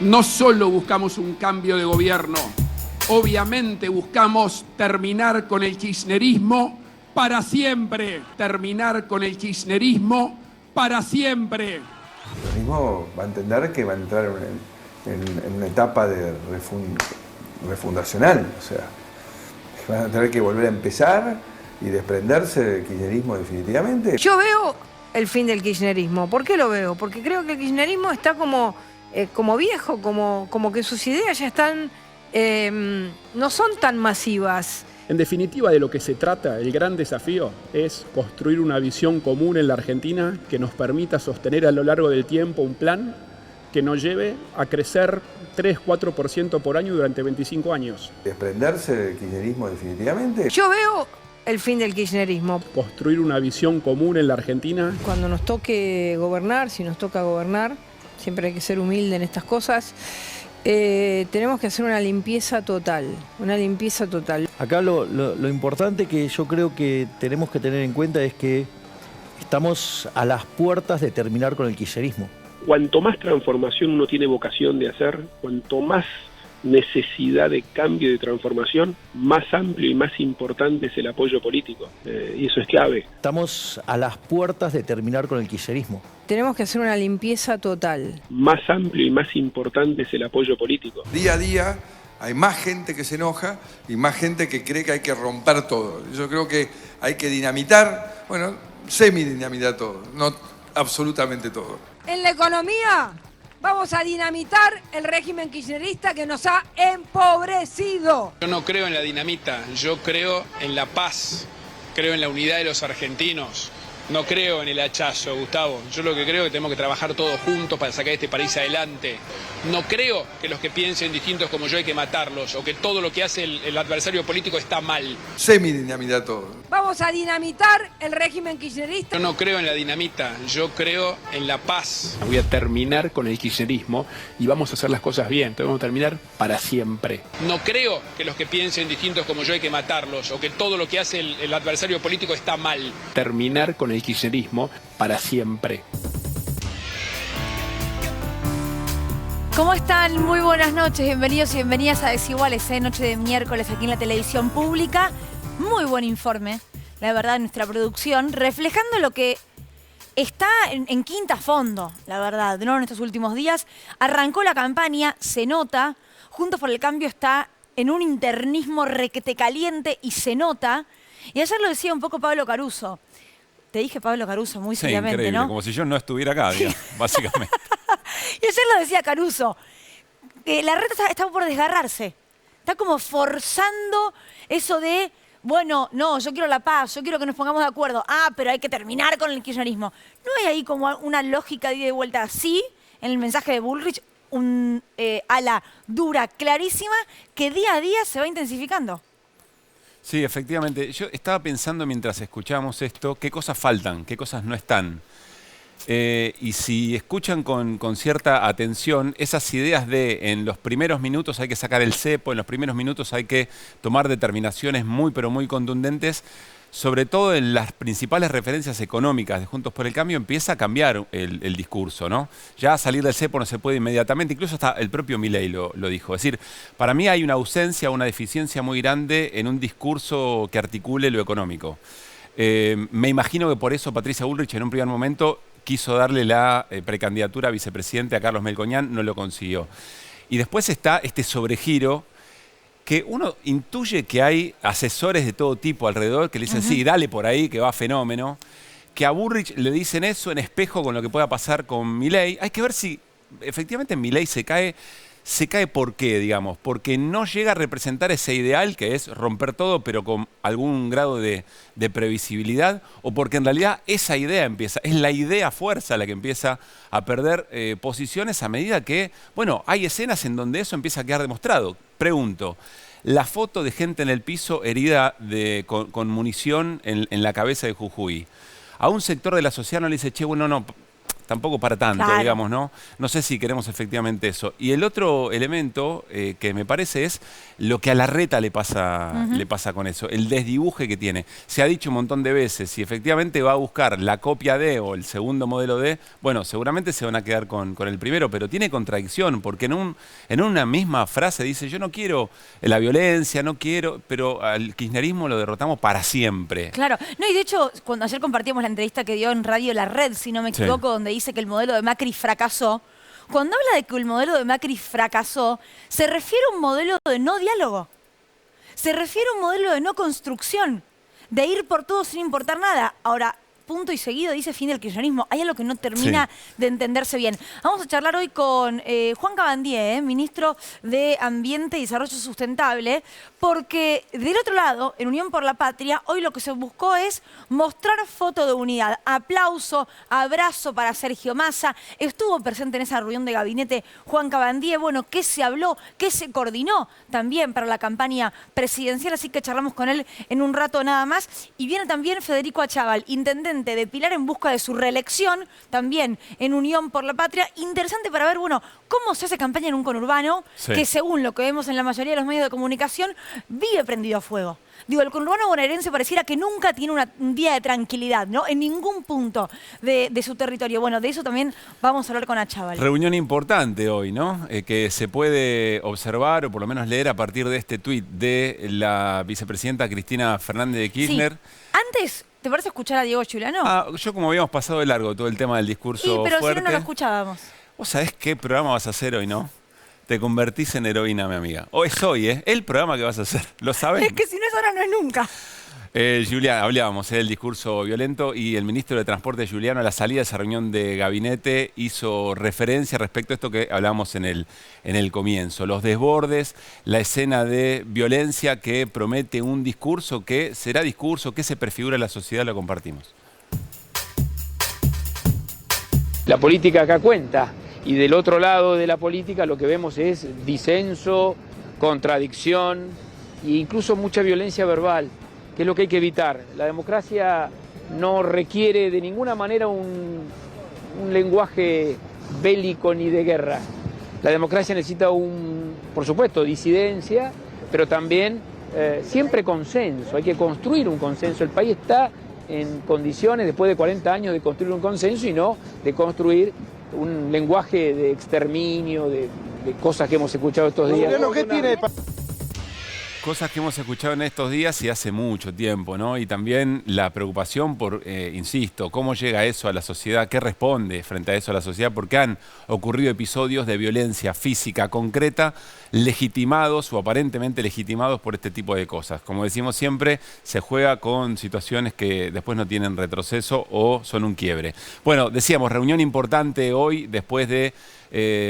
No solo buscamos un cambio de gobierno, obviamente buscamos terminar con el kirchnerismo para siempre. Terminar con el kirchnerismo para siempre. El kirchnerismo va a entender que va a entrar en una etapa de refundacional, o sea, van a tener que volver a empezar y desprenderse del kirchnerismo definitivamente. Yo veo el fin del kirchnerismo. ¿Por qué lo veo? Porque creo que el kirchnerismo está como viejo, como que sus ideas ya están, no son tan masivas. En definitiva, de lo que se trata, el gran desafío es construir una visión común en la Argentina que nos permita sostener a lo largo del tiempo un plan que nos lleve a crecer 3-4% por año durante 25 años. Desprenderse del kirchnerismo definitivamente. Yo veo el fin del kirchnerismo. Construir una visión común en la Argentina. Cuando nos toque gobernar, si nos toca gobernar, siempre hay que ser humilde en estas cosas. Tenemos que hacer una limpieza total, Acá lo importante que yo creo que tenemos que tener en cuenta es que estamos a las puertas de terminar con el kirchnerismo. Cuanto más transformación uno tiene vocación de hacer, cuanto más necesidad de cambio y de transformación, más amplio y más importante es el apoyo político. Y eso es clave. Estamos a las puertas de terminar con el kirchnerismo. Tenemos que hacer una limpieza total. Más amplio y más importante es el apoyo político. Día a día hay más gente que se enoja y más gente que cree que hay que romper todo. Yo creo que hay que dinamitar, bueno, semi-dinamitar todo, no absolutamente todo. En la economía vamos a dinamitar el régimen kirchnerista que nos ha empobrecido. Yo no creo en la dinamita, yo creo en la paz, creo en la unidad de los argentinos. No creo en el hachazo, Gustavo. Yo lo que creo es que tenemos que trabajar todos juntos para sacar este país adelante. No creo que los que piensen distintos como yo hay que matarlos o que todo lo que hace el adversario político está mal. Semi-dinamitar todo. Vamos a dinamitar el régimen kirchnerista. Yo no creo en la dinamita, yo creo en la paz. Voy a terminar con el kirchnerismo y vamos a hacer las cosas bien. Entonces vamos a terminar para siempre. No creo que los que piensen distintos como yo hay que matarlos o que todo lo que hace el adversario político está mal. Terminar con el kirchnerismo para siempre. ¿Cómo están? Muy buenas noches, bienvenidos y bienvenidas a Desiguales, noche de miércoles aquí en la televisión pública. Muy buen informe, la verdad, de nuestra producción, reflejando lo que está en quinta fondo, la verdad, ¿no? En estos últimos días arrancó la campaña, se nota, Juntos por el Cambio está en un internismo requete caliente y se nota. Y ayer lo decía un poco Pablo Caruso. Te dije Pablo Caruso muy seriamente, increíble, ¿no? Como si yo no estuviera acá, digamos, básicamente. Y ayer lo decía Caruso, que la reta está por desgarrarse. Está como forzando eso de, bueno, no, yo quiero la paz, yo quiero que nos pongamos de acuerdo. Ah, pero hay que terminar con el kirchnerismo. ¿No hay ahí como una lógica de ida y vuelta así en el mensaje de Bullrich? Un ala dura, clarísima, que día a día se va intensificando. Sí, efectivamente. Yo estaba pensando mientras escuchábamos esto, qué cosas faltan, qué cosas no están. Y si escuchan con cierta atención, esas ideas de en los primeros minutos hay que sacar el cepo, en los primeros minutos hay que tomar determinaciones muy pero muy contundentes, sobre todo en las principales referencias económicas de Juntos por el Cambio, empieza a cambiar el discurso, ¿no? Ya salir del cepo no se puede inmediatamente, incluso hasta el propio Milei lo dijo. Es decir, para mí hay una ausencia, una deficiencia muy grande en un discurso que articule lo económico. Me imagino que por eso Patricia Bullrich en un primer momento quiso darle la precandidatura a vicepresidente a Carlos Melconian, no lo consiguió. Y después está este sobregiro que uno intuye que hay asesores de todo tipo alrededor que le dicen, sí, dale por ahí, que va fenómeno. Que a Bullrich le dicen eso en espejo con lo que pueda pasar con Milei. Hay que ver si efectivamente Milei se cae ¿por qué, digamos? Porque no llega a representar ese ideal que es romper todo, pero con algún grado de previsibilidad, o porque en realidad esa idea empieza, es la idea fuerza la que empieza a perder posiciones a medida que, bueno, hay escenas en donde eso empieza a quedar demostrado. Pregunto, la foto de gente en el piso herida con munición en la cabeza de Jujuy, a un sector de la sociedad no le dice, che, bueno, no, tampoco para tanto, Claro. digamos, ¿no? No sé si queremos efectivamente eso. Y el otro elemento que me parece es lo que a Larreta le pasa con eso, el desdibuje que tiene. Se ha dicho un montón de veces, si efectivamente va a buscar la copia de o el segundo modelo de, bueno, seguramente se van a quedar con el primero, pero tiene contradicción, porque en una misma frase dice, yo no quiero la violencia, no quiero, pero al kirchnerismo lo derrotamos para siempre. Claro, no, y de hecho, cuando ayer compartíamos la entrevista que dio en Radio La Red, si no me equivoco, donde dice que el modelo de Macri fracasó, cuando habla de que el modelo de Macri fracasó, se refiere a un modelo de no diálogo, se refiere a un modelo de no construcción, de ir por todo sin importar nada. Ahora, punto y seguido dice fin del kirchnerismo. Hay algo que no termina de entenderse bien. Vamos a charlar hoy con Juan Cabandier, ministro de Ambiente y Desarrollo Sustentable, porque del otro lado, en Unión por la Patria, hoy lo que se buscó es mostrar foto de unidad. Aplauso, abrazo para Sergio Massa. Estuvo presente en esa reunión de gabinete Juan Cabandier. Bueno, ¿qué se habló? ¿Qué se coordinó también para la campaña presidencial? Así que charlamos con él en un rato nada más. Y viene también Federico Achával, intendente de Pilar en busca de su reelección, también en Unión por la Patria. Interesante para ver, bueno, cómo se hace campaña en un conurbano que, según lo que vemos en la mayoría de los medios de comunicación, vive prendido a fuego. Digo, el conurbano bonaerense pareciera que nunca tiene un día de tranquilidad, ¿no? En ningún punto de su territorio. Bueno, de eso también vamos a hablar con Achával. Reunión importante hoy, ¿no? Que se puede observar o por lo menos leer a partir de este tuit de la vicepresidenta Cristina Fernández de Kirchner. Sí. Antes, ¿te parece escuchar a Diego Giuliano? Yo como habíamos pasado de largo todo el tema del discurso pero fuerte. si no lo escuchábamos. ¿Vos sabés qué programa vas a hacer hoy, no? Te convertís en heroína, mi amiga. Es hoy, ¿eh? El programa que vas a hacer. ¿Lo sabes? Es que si no es ahora, no es nunca. Giuliano, hablábamos del discurso violento y el ministro de Transporte, Giuliano, a la salida de esa reunión de gabinete hizo referencia respecto a esto que hablábamos en el comienzo. Los desbordes, la escena de violencia que promete un discurso que será discurso, que se prefigura en la sociedad, lo compartimos. La política acá cuenta y del otro lado de la política lo que vemos es disenso, contradicción e incluso mucha violencia verbal, que es lo que hay que evitar. La democracia no requiere de ninguna manera un lenguaje bélico ni de guerra. La democracia necesita por supuesto, disidencia, pero también siempre consenso. Hay que construir un consenso. El país está en condiciones, después de 40 años, de construir un consenso y no de construir un lenguaje de exterminio, de cosas que hemos escuchado estos días. Cosas que hemos escuchado en estos días y hace mucho tiempo, ¿no? Y también la preocupación por, insisto, cómo llega eso a la sociedad, qué responde frente a eso a la sociedad, porque han ocurrido episodios de violencia física concreta, legitimados o aparentemente legitimados por este tipo de cosas. Como decimos siempre, se juega con situaciones que después no tienen retroceso o son un quiebre. Bueno, decíamos, reunión importante hoy, después de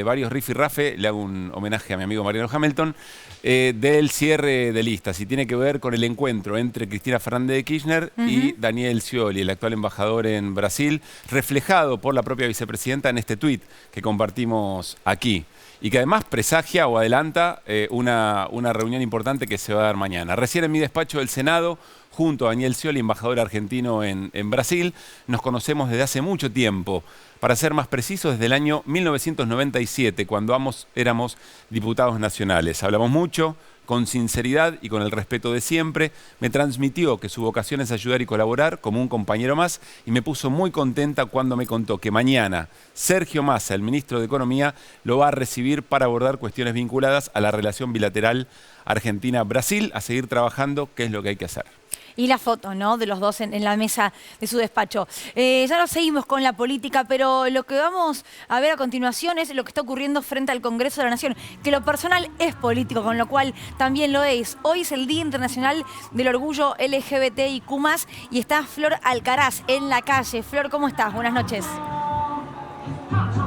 varios rifirrafe, le hago un homenaje a mi amigo Mariano Hamilton, del cierre de listas y tiene que ver con el encuentro entre Cristina Fernández de Kirchner y Daniel Scioli, el actual embajador en Brasil, reflejado por la propia vicepresidenta en este tuit que compartimos aquí y que además presagia o adelanta una reunión importante que se va a dar mañana. Recién en mi despacho del Senado, junto a Daniel Scioli, embajador argentino en Brasil, nos conocemos desde hace mucho tiempo. Para ser más precisos, desde el año 1997, cuando ambos éramos diputados nacionales. Hablamos mucho, con sinceridad y con el respeto de siempre. Me transmitió que su vocación es ayudar y colaborar como un compañero más y me puso muy contenta cuando me contó que mañana Sergio Massa, el ministro de Economía, lo va a recibir para abordar cuestiones vinculadas a la relación bilateral Argentina-Brasil, a seguir trabajando, que es lo que hay que hacer. Y la foto, ¿no?, de los dos en la mesa de su despacho. Ya no seguimos con la política, pero lo que vamos a ver a continuación es lo que está ocurriendo frente al Congreso de la Nación, que lo personal es político, con lo cual también lo es. Hoy es el Día Internacional del Orgullo LGBTIQ+, y está Flor Alcaraz en la calle. Flor, ¿cómo estás? Buenas noches.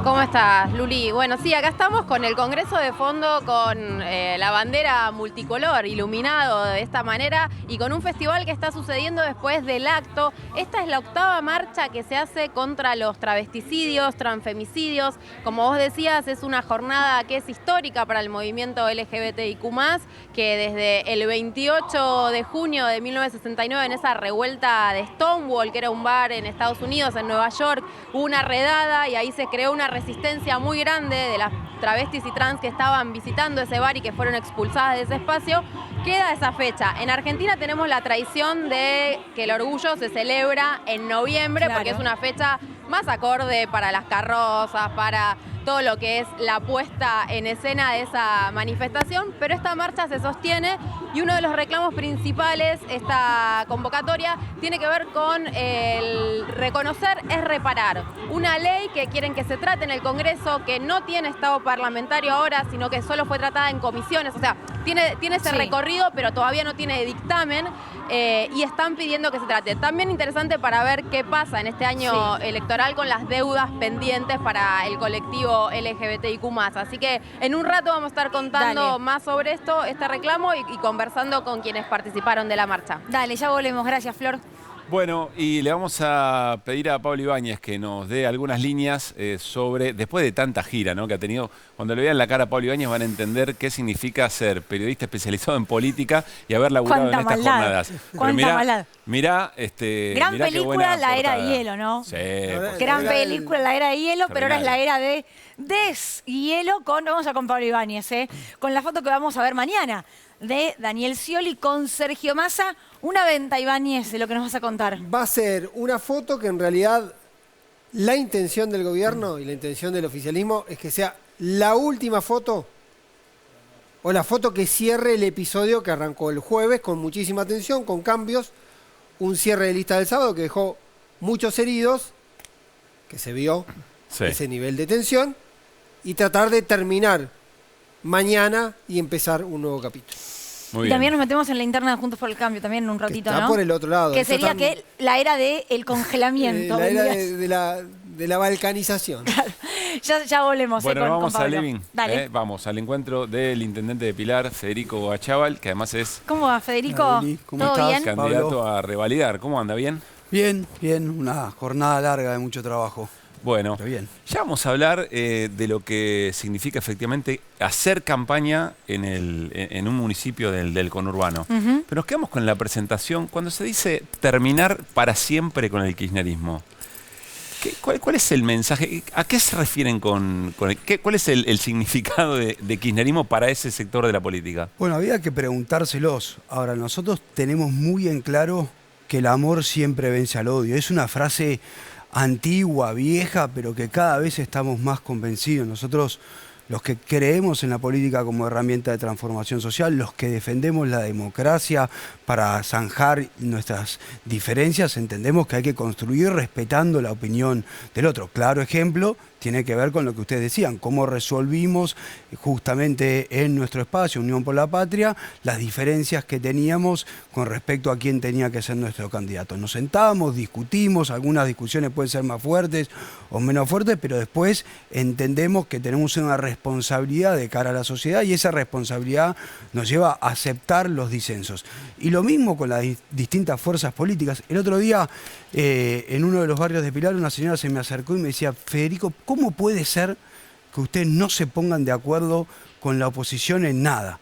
¿Cómo estás, Luli? Bueno, sí, acá estamos con el Congreso de fondo, con la bandera multicolor, iluminado de esta manera y con un festival que está sucediendo después del acto. Esta es la 8ª marcha que se hace contra los travesticidios, transfemicidios. Como vos decías, es una jornada que es histórica para el movimiento LGBTIQ+, que desde el 28 de junio de 1969, en esa revuelta de Stonewall, que era un bar en Estados Unidos, en Nueva York, hubo una redada y ahí se creó una resistencia muy grande de las travestis y trans que estaban visitando ese bar y que fueron expulsadas de ese espacio. Queda esa fecha. En Argentina tenemos la tradición de que el orgullo se celebra en noviembre, porque es una fecha más acorde para las carrozas, para todo lo que es la puesta en escena de esa manifestación, pero esta marcha se sostiene y uno de los reclamos principales, esta convocatoria, tiene que ver con el reconocer es reparar. Una ley que quieren que se trate en el Congreso, que no tiene estado parlamentario ahora, sino que solo fue tratada en comisiones, o sea, tiene ese recorrido, pero todavía no tiene dictamen, y están pidiendo que se trate. También interesante para ver qué pasa en este año electoral con las deudas pendientes para el colectivo LGBTIQ+. Así que en un rato vamos a estar contando más sobre esto, este reclamo y conversando con quienes participaron de la marcha. Dale, ya volvemos. Gracias, Flor. Bueno, y le vamos a pedir a Pablo Ibáñez que nos dé algunas líneas sobre, después de tanta gira, ¿no?, que ha tenido. Cuando le vean la cara a Pablo Ibáñez van a entender qué significa ser periodista especializado en política y haber laburado en estas jornadas. Cuánta maldad. Mirá, gran mirá película, La Era de Hielo, ¿no? Sí. Gran película, La Era de Hielo, pero ahora es la era de deshielo vamos a con Pablo Ibáñez, con la foto que vamos a ver mañana de Daniel Scioli con Sergio Massa. Una venta, Ibáñez, de lo que nos vas a contar. Va a ser una foto que en realidad la intención del gobierno y la intención del oficialismo es que sea la última foto o la foto que cierre el episodio que arrancó el jueves con muchísima tensión, con cambios, un cierre de lista del sábado que dejó muchos heridos, que se vio ese nivel de tensión, y tratar de terminar mañana y empezar un nuevo capítulo. Y también nos metemos en la interna de Juntos por el Cambio, también en un ratito, está ¿no? Por el otro lado. Que sería que la era del congelamiento. La era de la balcanización. Claro. Ya volvemos. Bueno, vamos al living. Dale. Vamos al encuentro del intendente de Pilar, Federico Achával, que además es... ¿Cómo va, Federico? ¿Cómo ¿Todo estás? bien? Candidato Pablo. a revalidar. ¿Cómo anda? ¿Bien? Bien, una jornada larga de mucho trabajo. Bueno, bien. Ya vamos a hablar de lo que significa efectivamente hacer campaña en un municipio del conurbano. Pero nos quedamos con la presentación cuando se dice terminar para siempre con el kirchnerismo. ¿Cuál es el mensaje? ¿A qué se refieren cuál es el significado de kirchnerismo para ese sector de la política? Bueno, había que preguntárselos. Ahora, nosotros tenemos muy en claro que el amor siempre vence al odio. Es una frase antigua, vieja, pero que cada vez estamos más convencidos. Nosotros, los que creemos en la política como herramienta de transformación social, los que defendemos la democracia para zanjar nuestras diferencias, entendemos que hay que construir respetando la opinión del otro. Claro ejemplo tiene que ver con lo que ustedes decían, cómo resolvimos justamente en nuestro espacio, Unión por la Patria, las diferencias que teníamos con respecto a quién tenía que ser nuestro candidato. Nos sentábamos, discutimos, algunas discusiones pueden ser más fuertes o menos fuertes, pero después entendemos que tenemos una responsabilidad de cara a la sociedad y esa responsabilidad nos lleva a aceptar los disensos. Y lo mismo con las distintas fuerzas políticas. El otro día, en uno de los barrios de Pilar, una señora se me acercó y me decía, Federico, ¿cómo puede ser que ustedes no se pongan de acuerdo con la oposición en nada?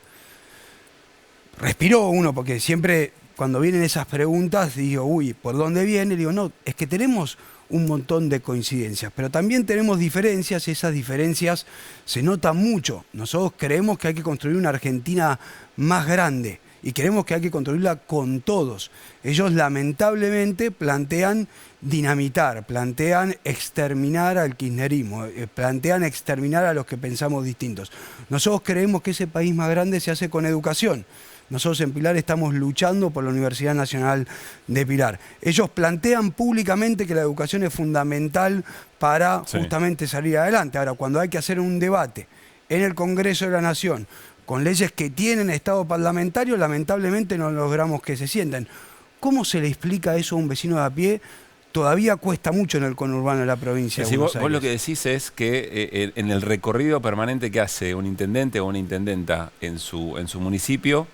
Respiró uno, porque siempre cuando vienen esas preguntas digo, uy, ¿por dónde viene? Digo, no, es que tenemos un montón de coincidencias, pero también tenemos diferencias y esas diferencias se notan mucho. Nosotros creemos que hay que construir una Argentina más grande y creemos que hay que construirla con todos. Ellos lamentablemente plantean dinamitar, plantean exterminar al kirchnerismo, plantean exterminar a los que pensamos distintos. Nosotros creemos que ese país más grande se hace con educación. Nosotros en Pilar estamos luchando por la Universidad Nacional de Pilar. Ellos plantean públicamente que la educación es fundamental para justamente salir adelante. Ahora, cuando hay que hacer un debate en el Congreso de la Nación con leyes que tienen estado parlamentario, lamentablemente no logramos que se sienten. ¿Cómo se le explica eso a un vecino de a pie? todavía cuesta mucho en el conurbano de la provincia de Buenos Aires. Vos lo que decís es que en el recorrido permanente que hace un intendente o una intendenta en su municipio,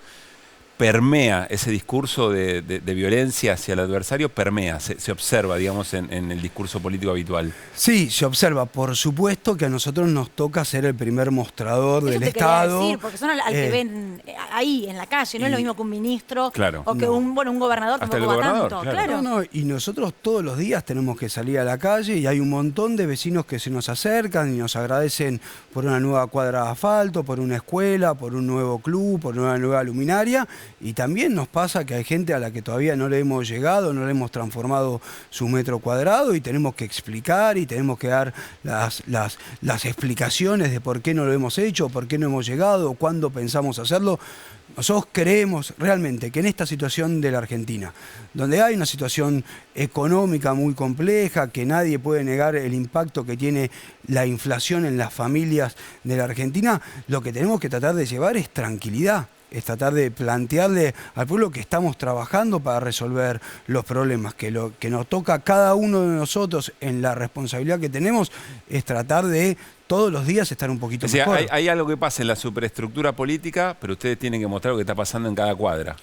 permea ese discurso de violencia hacia el adversario, se observa, digamos, en el discurso político habitual. Sí, se observa. Por supuesto que a nosotros nos toca ser el primer mostrador del Estado. Decir, porque son al que ven ahí, en la calle, no es lo mismo que un ministro o que un gobernador tampoco va tanto. Claro. No, y nosotros todos los días tenemos que salir a la calle y hay un montón de vecinos que se nos acercan y nos agradecen por una nueva cuadra de asfalto, por una escuela, por un nuevo club, por una nueva luminaria. Y también nos pasa que hay gente a la que todavía no le hemos llegado, no le hemos transformado su metro cuadrado y tenemos que explicar y tenemos que dar las explicaciones de por qué no lo hemos hecho, por qué no hemos llegado, cuándo pensamos hacerlo. Nosotros creemos realmente que en esta situación de la Argentina, donde hay una situación económica muy compleja, que nadie puede negar el impacto que tiene la inflación en las familias de la Argentina, lo que tenemos que tratar de llevar es tranquilidad. Es tratar de plantearle al pueblo que estamos trabajando para resolver los problemas, que lo que nos toca a cada uno de nosotros en la responsabilidad que tenemos es tratar de todos los días estar un poquito mejor. Hay algo que pasa en la superestructura política, pero ustedes tienen que mostrar lo que está pasando en cada cuadra.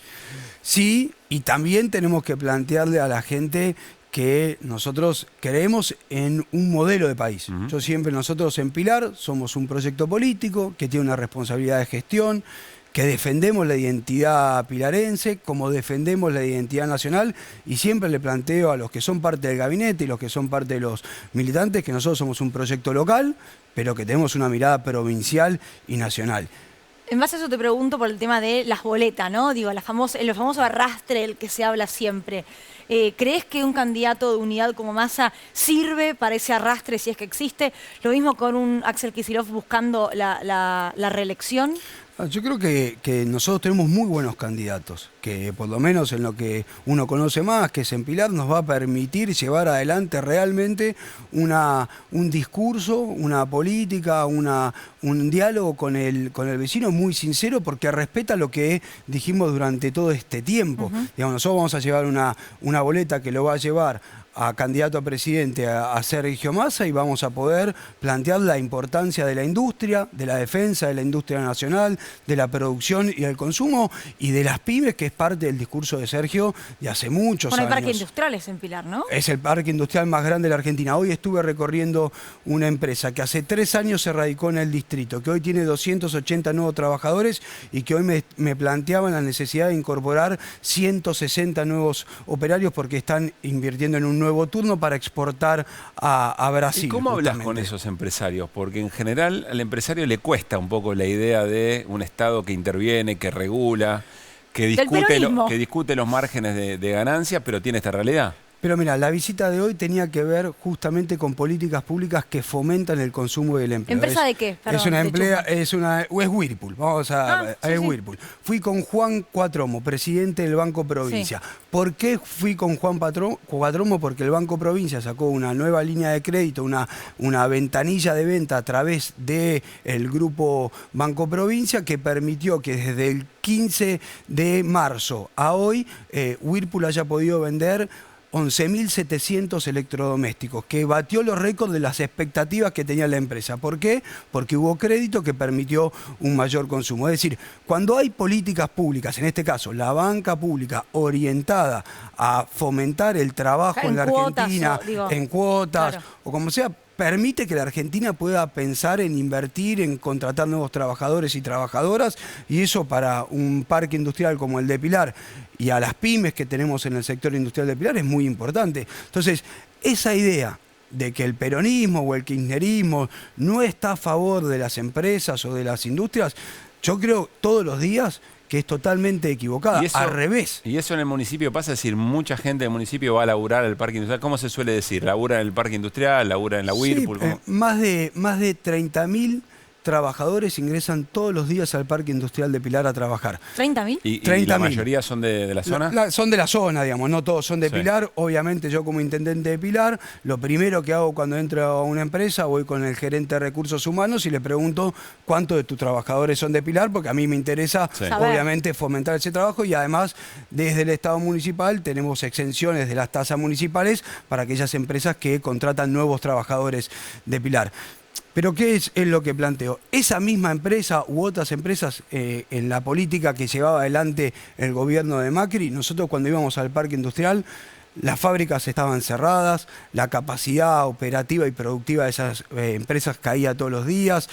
Sí, y también tenemos que plantearle a la gente que nosotros creemos en un modelo de país. Yo siempre, nosotros en Pilar somos un proyecto político que tiene una responsabilidad de gestión, que defendemos la identidad pilarense, como defendemos la identidad nacional, y siempre le planteo a los que son parte del gabinete y los que son parte de los militantes que nosotros somos un proyecto local, pero que tenemos una mirada provincial y nacional. En base a eso te pregunto por el tema de las boletas, ¿no? Digo, el famoso arrastre del que se habla siempre. ¿Crees que un candidato de unidad como Massa sirve para ese arrastre si es que existe? Lo mismo con un Axel Kicillof buscando la reelección. Yo creo que nosotros tenemos muy buenos candidatos, que por lo menos en lo que uno conoce más, que es en Pilar, nos va a permitir llevar adelante realmente un discurso, una política, un diálogo con el vecino muy sincero, porque respeta lo que dijimos durante todo este tiempo. Digamos, nosotros vamos a llevar una boleta que lo va a llevar a candidato a presidente a Sergio Massa y vamos a poder plantear la importancia de la industria, de la defensa de la industria nacional, de la producción y el consumo y de las pymes, que es parte del discurso de Sergio de hace muchos años. Bueno, hay parques industriales en Pilar, ¿no? Es el parque industrial más grande de la Argentina. Hoy estuve recorriendo una empresa que hace 3 años se radicó en el distrito, que hoy tiene 280 nuevos trabajadores y que hoy me planteaban la necesidad de incorporar 160 nuevos operarios porque están invirtiendo en un nuevo turno para exportar a Brasil. ¿Y cómo hablas con esos empresarios? Porque en general al empresario le cuesta un poco la idea de un Estado que interviene, que regula, que discute los márgenes de ganancia, pero tiene esta realidad. Pero mira, la visita de hoy tenía que ver justamente con políticas públicas que fomentan el consumo y el empleo. ¿Empresa de qué? Perdón, es Whirlpool. Vamos a Whirlpool. Fui con Juan Cuatromo, presidente del Banco Provincia. Sí. ¿Por qué fui con Juan Cuatromo? Porque el Banco Provincia sacó una nueva línea de crédito, una ventanilla de venta a través del grupo Banco Provincia que permitió que desde el 15 de marzo a hoy Whirlpool haya podido vender 11.700 electrodomésticos, que batió los récords de las expectativas que tenía la empresa. ¿Por qué? Porque hubo crédito que permitió un mayor consumo. Es decir, cuando hay políticas públicas, en este caso la banca pública orientada a fomentar el trabajo en la Argentina, en cuotas, o como sea, permite que la Argentina pueda pensar en invertir, en contratar nuevos trabajadores y trabajadoras, y eso para un parque industrial como el de Pilar y a las pymes que tenemos en el sector industrial de Pilar es muy importante. Entonces, esa idea de que el peronismo o el kirchnerismo no está a favor de las empresas o de las industrias, yo creo todos los días que es totalmente equivocada, al revés. Y eso en el municipio pasa, es decir, mucha gente del municipio va a laburar al parque industrial. ¿Cómo se suele decir? ¿Labura en el parque industrial? ¿Labura en la Whirlpool? Sí, más de 30.000 trabajadores ingresan todos los días al Parque Industrial de Pilar a trabajar. ¿30.000? ¿Y la mayoría son de la zona? Son de la zona, digamos, no todos son de Sí. Pilar. Obviamente yo como intendente de Pilar, lo primero que hago cuando entro a una empresa, voy con el gerente de recursos humanos y le pregunto cuántos de tus trabajadores son de Pilar, porque a mí me interesa, Sí. obviamente, fomentar ese trabajo y además desde el Estado municipal tenemos exenciones de las tasas municipales para aquellas empresas que contratan nuevos trabajadores de Pilar. Pero ¿qué es lo que planteo? Esa misma empresa u otras empresas en la política que llevaba adelante el gobierno de Macri, nosotros cuando íbamos al parque industrial, las fábricas estaban cerradas, la capacidad operativa y productiva de esas empresas caía todos los días.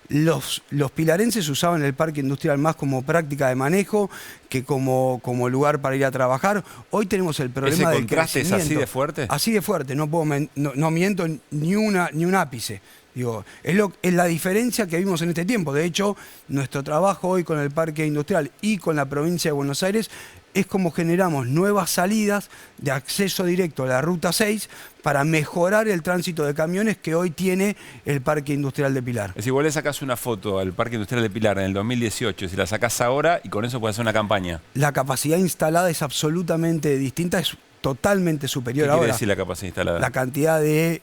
Los pilarenses usaban el parque industrial más como práctica de manejo que como lugar para ir a trabajar. Hoy tenemos el problema del contraste es así de fuerte? Así de fuerte, no miento ni un ápice. Digo, es la diferencia que vimos en este tiempo. De hecho, nuestro trabajo hoy con el parque industrial y con la provincia de Buenos Aires es como generamos nuevas salidas de acceso directo a la Ruta 6 para mejorar el tránsito de camiones que hoy tiene el Parque Industrial de Pilar. Es decir, vos le sacás una foto al Parque Industrial de Pilar en el 2018, si la sacás ahora y con eso podés hacer una campaña. La capacidad instalada es absolutamente distinta, es totalmente superior. ¿Qué ahora. quiere decir la capacidad instalada? La cantidad de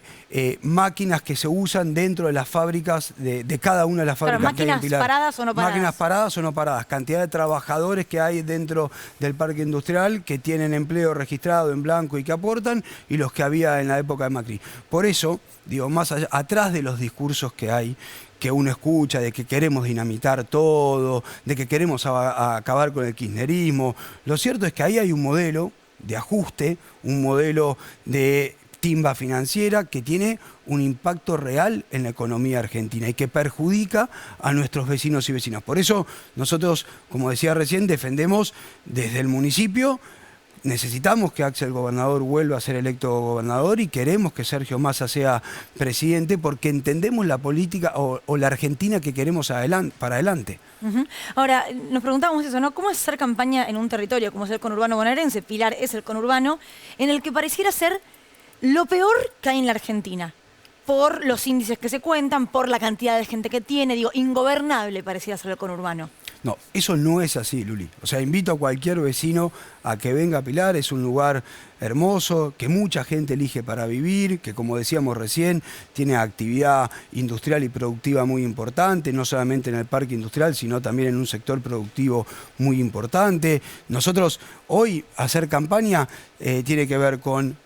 máquinas que se usan dentro de las fábricas, de cada una de las fábricas que hay en Pilar. ¿Máquinas paradas o no paradas? Máquinas paradas o no paradas. Cantidad de trabajadores que hay dentro del parque industrial que tienen empleo registrado en blanco y que aportan, y los que había en la época de Macri. Por eso, digo, más allá, atrás de los discursos que hay, que uno escucha de que queremos dinamitar todo, de que queremos acabar con el kirchnerismo, lo cierto es que ahí hay un modelo de ajuste, un modelo de timba financiera que tiene un impacto real en la economía argentina y que perjudica a nuestros vecinos y vecinas. Por eso nosotros, como decía recién, defendemos desde el municipio. Necesitamos que Axel Gobernador vuelva a ser electo gobernador y queremos que Sergio Massa sea presidente porque entendemos la política o la Argentina que queremos para adelante. Ahora, nos preguntamos eso, ¿no? ¿Cómo es hacer campaña en un territorio como es el conurbano bonaerense? Pilar es el conurbano, en el que pareciera ser lo peor que hay en la Argentina. Por los índices que se cuentan, por la cantidad de gente que tiene, digo, ingobernable pareciera ser el conurbano. No, eso no es así, Luli. O sea, invito a cualquier vecino a que venga a Pilar. Es un lugar hermoso, que mucha gente elige para vivir, que como decíamos recién, tiene actividad industrial y productiva muy importante, no solamente en el parque industrial, sino también en un sector productivo muy importante. Nosotros hoy hacer campaña tiene que ver con...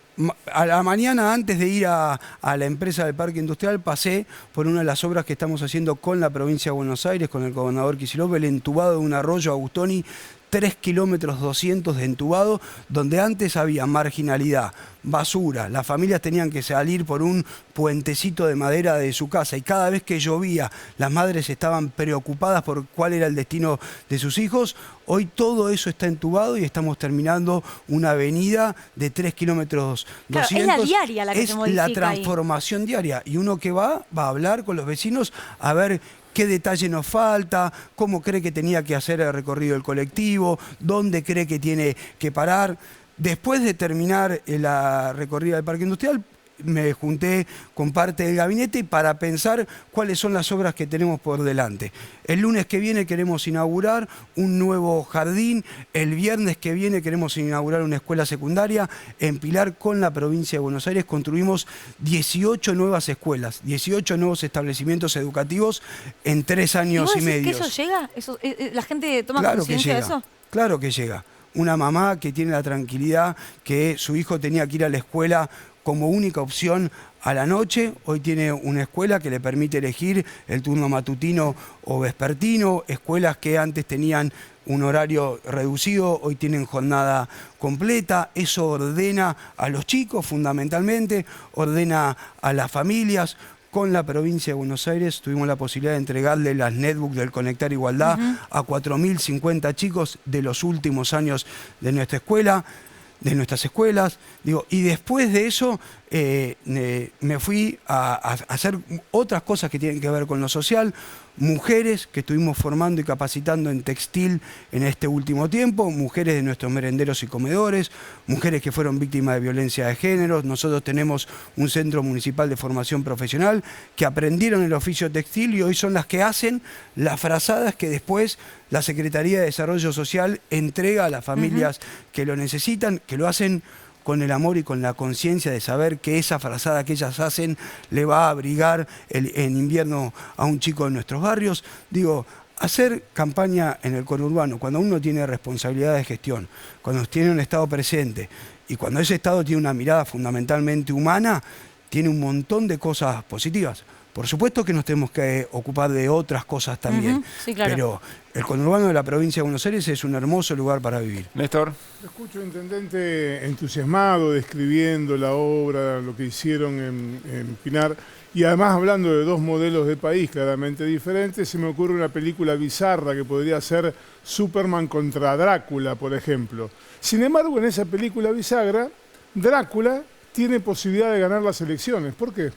A la mañana, antes de ir a la empresa del Parque Industrial, pasé por una de las obras que estamos haciendo con la provincia de Buenos Aires, con el gobernador Kicillof, el entubado de un arroyo Agustoni, 3 kilómetros 200 de entubado, donde antes había marginalidad, basura, las familias tenían que salir por un puentecito de madera de su casa y cada vez que llovía las madres estaban preocupadas por cuál era el destino de sus hijos. Hoy todo eso está entubado y estamos terminando una avenida de 3 kilómetros 200. Claro, es la diaria la que se modifica. Es la transformación diaria y uno que va a hablar con los vecinos a ver qué detalle nos falta, cómo cree que tenía que hacer el recorrido del colectivo, dónde cree que tiene que parar. Después de terminar la recorrida del Parque Industrial, me junté con parte del gabinete para pensar cuáles son las obras que tenemos por delante. El lunes que viene queremos inaugurar un nuevo jardín, el viernes que viene queremos inaugurar una escuela secundaria. En Pilar, con la provincia de Buenos Aires, construimos 18 nuevas escuelas, 18 nuevos establecimientos educativos en 3 años y medio. ¿Que eso llega? ¿La gente toma conciencia de eso? Claro que llega. Una mamá que tiene la tranquilidad que su hijo tenía que ir a la escuela como única opción a la noche, hoy tiene una escuela que le permite elegir el turno matutino o vespertino, escuelas que antes tenían un horario reducido, hoy tienen jornada completa. Eso ordena a los chicos fundamentalmente, ordena a las familias. Con la provincia de Buenos Aires tuvimos la posibilidad de entregarle las netbooks del Conectar Igualdad a 4.050 chicos de los últimos años de nuestra escuela, de nuestras escuelas. Digo, y después de eso me fui a hacer otras cosas que tienen que ver con lo social. mujeres que estuvimos formando y capacitando en textil en este último tiempo, mujeres de nuestros merenderos y comedores, mujeres que fueron víctimas de violencia de género. Nosotros tenemos un centro municipal de formación profesional que aprendieron el oficio textil y hoy son las que hacen las frazadas que después la Secretaría de Desarrollo Social entrega a las familias que lo necesitan, que lo hacen con el amor y con la conciencia de saber que esa frazada que ellas hacen le va a abrigar en invierno a un chico de nuestros barrios. Digo, hacer campaña en el conurbano, cuando uno tiene responsabilidad de gestión, cuando tiene un Estado presente y cuando ese Estado tiene una mirada fundamentalmente humana, tiene un montón de cosas positivas. Por supuesto que nos tenemos que ocupar de otras cosas también, sí, claro. Pero el conurbano de la provincia de Buenos Aires es un hermoso lugar para vivir. Néstor. Lo escucho, intendente, entusiasmado, describiendo la obra, lo que hicieron en Pinar, y además hablando de dos modelos de país claramente diferentes. Se me ocurre una película bizarra que podría ser Superman contra Drácula, por ejemplo. Sin embargo, en esa película bisagra, Drácula tiene posibilidad de ganar las elecciones. ¿Por qué?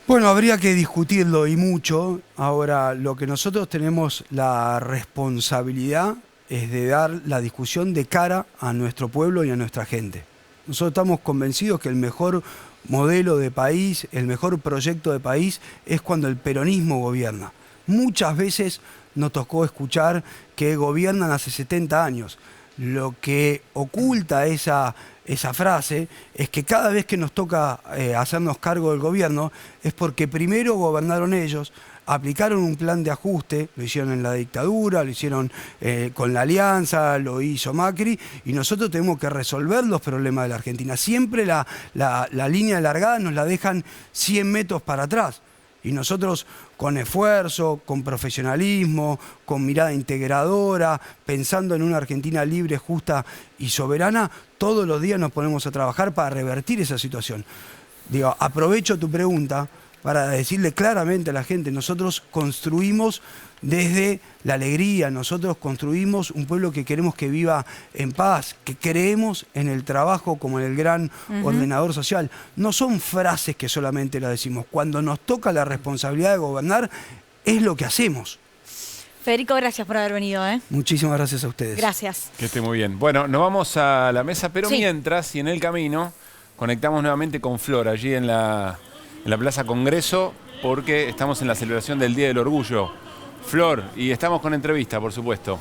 Bueno, habría que discutirlo y mucho. Ahora, lo que nosotros tenemos la responsabilidad es de dar la discusión de cara a nuestro pueblo y a nuestra gente. Nosotros estamos convencidos que el mejor modelo de país, el mejor proyecto de país es cuando el peronismo gobierna. Muchas veces nos tocó escuchar que gobiernan hace 70 años. Lo que oculta esa frase es que cada vez que nos toca hacernos cargo del gobierno es porque primero gobernaron ellos, aplicaron un plan de ajuste, lo hicieron en la dictadura, lo hicieron con la Alianza, lo hizo Macri, y nosotros tenemos que resolver los problemas de la Argentina. Siempre la línea de largada nos la dejan 100 metros para atrás. Y nosotros con esfuerzo, con profesionalismo, con mirada integradora, pensando en una Argentina libre, justa y soberana, todos los días nos ponemos a trabajar para revertir esa situación. Digo, aprovecho tu pregunta para decirle claramente a la gente, nosotros construimos desde la alegría, nosotros construimos un pueblo que queremos que viva en paz, que creemos en el trabajo como en el gran ordenador social. No son frases que solamente las decimos, cuando nos toca la responsabilidad de gobernar, es lo que hacemos. Federico, gracias por haber venido. Muchísimas gracias a ustedes. Gracias. Que esté muy bien. Bueno, nos vamos a la mesa, pero Sí. mientras y en el camino conectamos nuevamente con Flor, allí en la Plaza Congreso, porque estamos en la celebración del Día del Orgullo. Flor, y estamos con entrevista, por supuesto.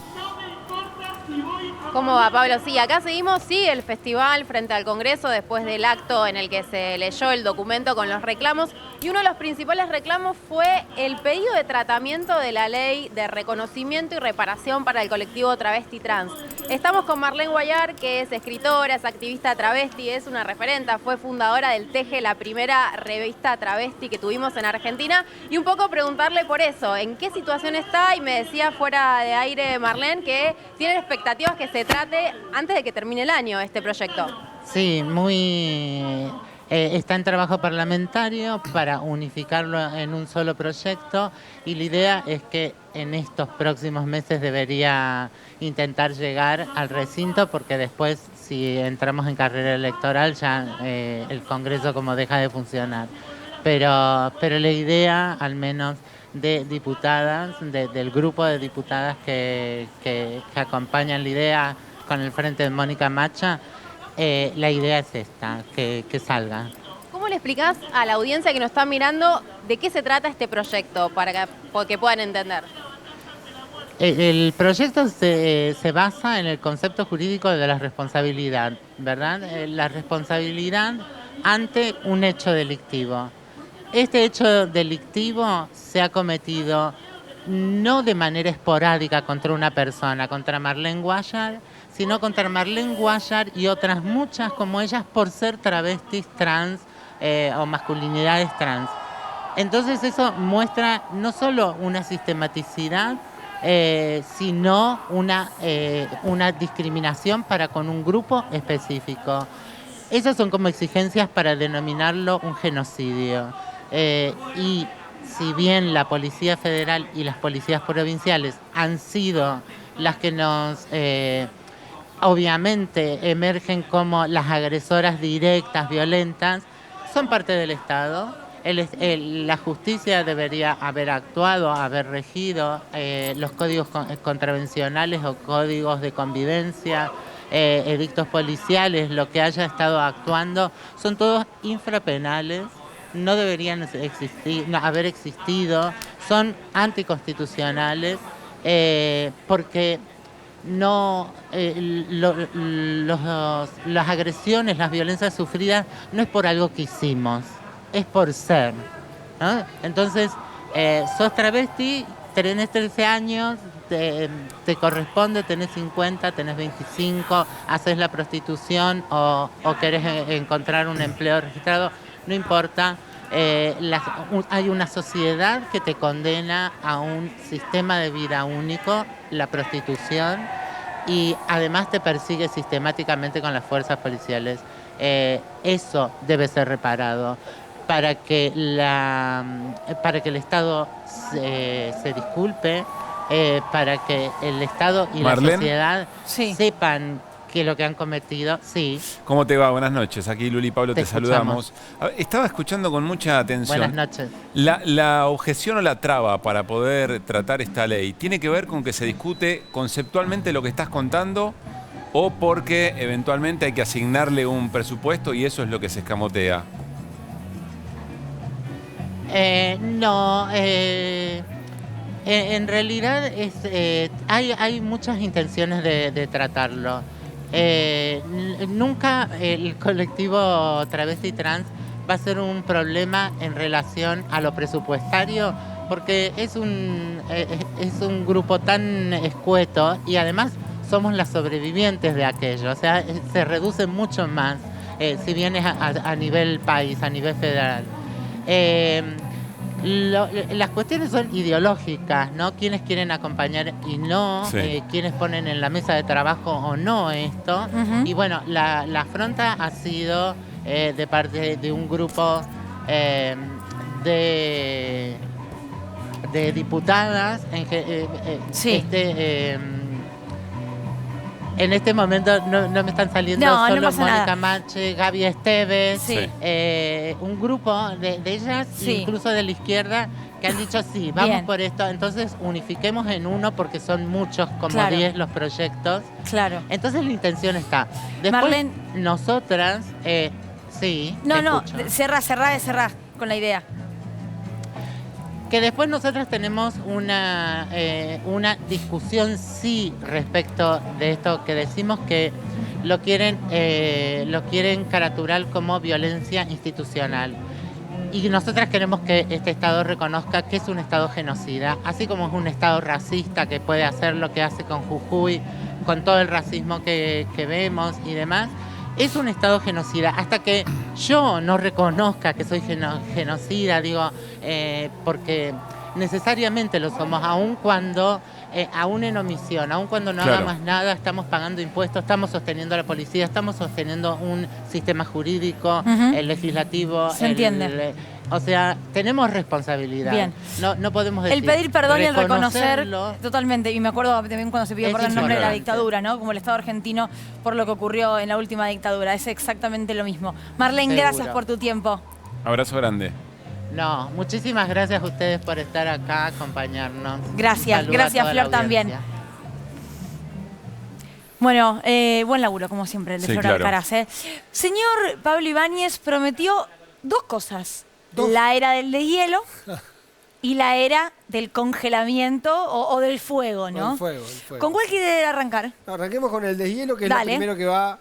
¿Cómo va, Pablo? Sí, acá seguimos, el festival frente al Congreso después del acto en el que se leyó el documento con los reclamos. Y uno de los principales reclamos fue el pedido de tratamiento de la ley de reconocimiento y reparación para el colectivo travesti trans. Estamos con Marlene Guayar, que es escritora, es activista travesti, es una referenta, fue fundadora del Teje, la primera revista travesti que tuvimos en Argentina. Y un poco preguntarle por eso, en qué situación está, y me decía fuera de aire Marlene que tienen expectativas que se trate antes de que termine el año este proyecto. Sí, está en trabajo parlamentario para unificarlo en un solo proyecto, y la idea es que en estos próximos meses debería intentar llegar al recinto, porque después, si entramos en carrera electoral, ya el Congreso como deja de funcionar. Pero la idea, al menos de diputadas, del grupo de diputadas que acompañan la idea con el frente de Mónica Macha, la idea es esta, que salga. ¿Cómo le explicás a la audiencia que nos está mirando de qué se trata este proyecto para que puedan entender? El proyecto se basa en el concepto jurídico de la responsabilidad, ¿verdad? La responsabilidad ante un hecho delictivo. Este hecho delictivo se ha cometido no de manera esporádica contra una persona, contra Marlene Guayar, sino contra Marlene Guayar y otras muchas como ellas por ser travestis trans o masculinidades trans. Entonces eso muestra no solo una sistematicidad, sino una discriminación para con un grupo específico. Esas son como exigencias para denominarlo un genocidio. Y si bien la Policía Federal y las policías provinciales han sido las que nos obviamente emergen como las agresoras directas, violentas, son parte del Estado La justicia debería haber actuado, haber regido los códigos contravencionales o códigos de convivencia, edictos policiales, lo que haya estado actuando, son todos infrapenales, no deberían haber existido, son anticonstitucionales, porque no las agresiones, las violencias sufridas no es por algo que hicimos, es por ser, ¿no? Entonces, sos travesti, tenés 13 años, te corresponde, tenés 50, tenés 25, haces la prostitución o querés encontrar un empleo registrado, no importa. Hay una sociedad que te condena a un sistema de vida único, la prostitución, y además te persigue sistemáticamente con las fuerzas policiales. Eso debe ser reparado para que el Estado se disculpe, para que el Estado y Marlene, la sociedad sepan que lo que han cometido, sí. ¿Cómo te va? Buenas noches. Aquí Luli y Pablo te escuchamos. saludamos. A ver, estaba escuchando con mucha atención. Buenas noches. La objeción o la traba para poder tratar esta ley, ¿tiene que ver con que se discute conceptualmente lo que estás contando o porque eventualmente hay que asignarle un presupuesto y eso es lo que se escamotea? No, en realidad hay muchas intenciones de tratarlo. Nunca el colectivo travesti trans va a ser un problema en relación a lo presupuestario, porque es un grupo tan escueto y además somos las sobrevivientes de aquello, o sea, se reduce mucho más, si bien es a nivel país, a nivel federal. Las cuestiones son ideológicas, ¿no? Quienes quieren acompañar y no, quienes ponen en la mesa de trabajo o no esto. Y bueno, la afronta ha sido de parte de un grupo de diputadas. En este momento no me están saliendo solo Mónica Mache, Gaby Esteves, un grupo de ellas, incluso de la izquierda, que han dicho sí, vamos por esto, entonces unifiquemos en uno porque son muchos, como 10 los proyectos. Claro. Entonces la intención está. Después Marlene, nosotras, sí. No, cerrá con la idea. Que después nosotros tenemos una discusión respecto de esto que decimos que lo quieren caraturar como violencia institucional. Y nosotras queremos que este Estado reconozca que es un Estado genocida, así como es un Estado racista que puede hacer lo que hace con Jujuy, con todo el racismo que vemos y demás. Es un Estado genocida. Hasta que yo no reconozca que soy genocida, porque necesariamente lo somos, aun cuando, aún en omisión, aun cuando no hagamos nada, estamos pagando impuestos, estamos sosteniendo a la policía, estamos sosteniendo un sistema jurídico, el legislativo. Se entiende. O sea, tenemos responsabilidad. Bien. No podemos decir. El pedir perdón y el reconocer, reconocerlo. totalmente. Y me acuerdo también cuando se pidió perdón en nombre de la dictadura, ¿no? Como el Estado argentino por lo que ocurrió en la última dictadura. Es exactamente lo mismo. Marlene, gracias por tu tiempo. Abrazo grande. No, muchísimas gracias a ustedes por estar acá, acompañarnos. Gracias, gracias Flor también. Bueno, buen laburo, como siempre, el de Flor Alcaraz. Señor Pablo Ibáñez prometió dos cosas. La era del deshielo y la era del congelamiento o del fuego, ¿no? El fuego. ¿Con cuál quiere arrancar? Arranquemos con el deshielo, que es lo primero que va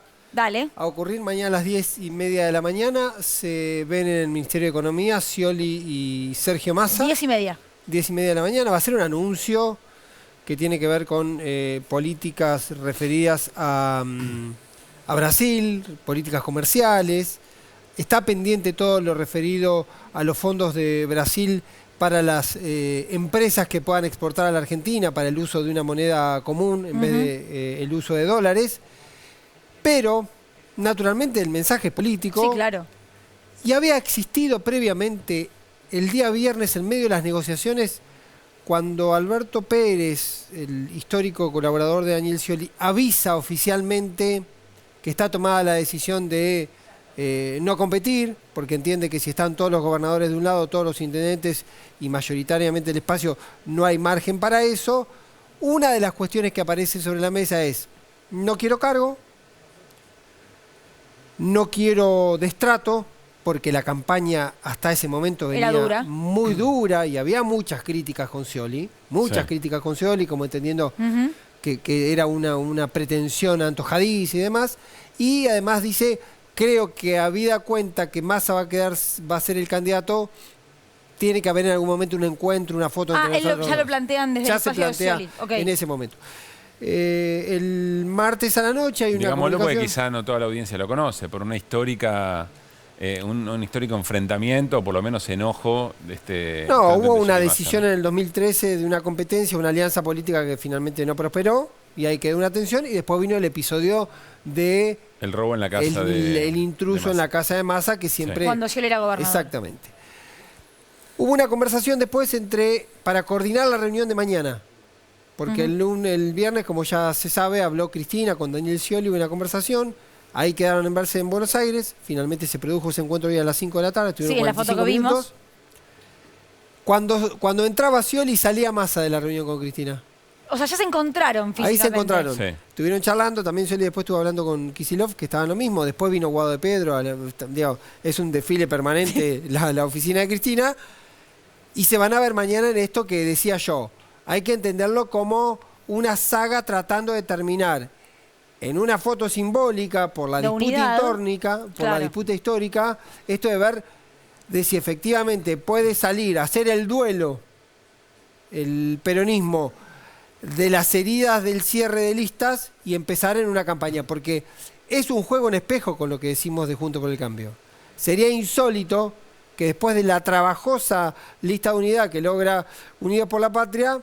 a ocurrir. Mañana a las 10:30 de la mañana se ven en el Ministerio de Economía Scioli y Sergio Massa. 10:30. 10:30 de la mañana. Va a ser un anuncio que tiene que ver con políticas referidas a Brasil, políticas comerciales. Está pendiente todo lo referido a los fondos de Brasil para las empresas que puedan exportar a la Argentina para el uso de una moneda común en vez de el uso de dólares. Pero, naturalmente, el mensaje es político. Sí, claro. Y había existido previamente, el día viernes, en medio de las negociaciones, cuando Alberto Pérez, el histórico colaborador de Daniel Scioli, avisa oficialmente que está tomada la decisión de no competir, porque entiende que si están todos los gobernadores de un lado, todos los intendentes y mayoritariamente el espacio, no hay margen para eso. Una de las cuestiones que aparece sobre la mesa es, no quiero cargo, no quiero destrato, porque la campaña hasta ese momento venía muy dura y había muchas críticas con Scioli, críticas con Scioli, como entendiendo que era una pretensión antojadiza y demás. Y además dice, creo que habida cuenta que Massa va a ser el candidato, tiene que haber en algún momento un encuentro, una foto entre nosotros. Ya lo plantean desde el espacio de Scioli. En ese momento. El martes a la noche hay una comunicación. Porque quizá no toda la audiencia lo conoce, por una histórica... un histórico enfrentamiento, por lo menos enojo. No, hubo una decisión en el 2013 de una competencia, una alianza política que finalmente no prosperó, y ahí quedó una tensión, y después vino el episodio de... El robo en la casa el intruso en la casa de Massa, que siempre... Cuando Scioli era gobernador. Exactamente. Hubo una conversación después para coordinar la reunión de mañana, porque el viernes, como ya se sabe, habló Cristina con Daniel Scioli, hubo una conversación. Ahí quedaron en verse en Buenos Aires. Finalmente se produjo ese encuentro hoy a las 5 de la tarde. Sí, en la foto que vimos. Cuando entraba Scioli, salía Massa de la reunión con Cristina. O sea, ya se encontraron físicamente. Ahí se encontraron. Sí. Estuvieron charlando. También Scioli después estuvo hablando con Kicillof, que estaban lo mismo. Después vino Guado de Pedro. Es un desfile permanente la oficina de Cristina. Y se van a ver mañana en esto que decía yo. Hay que entenderlo como una saga tratando de terminar en una foto simbólica por la disputa histórica, esto de ver de si efectivamente puede salir a hacer el duelo el peronismo de las heridas del cierre de listas y empezar en una campaña, porque es un juego en espejo con lo que decimos de Juntos por el Cambio. Sería insólito que después de la trabajosa lista de unidad que logra Unidos por la Patria,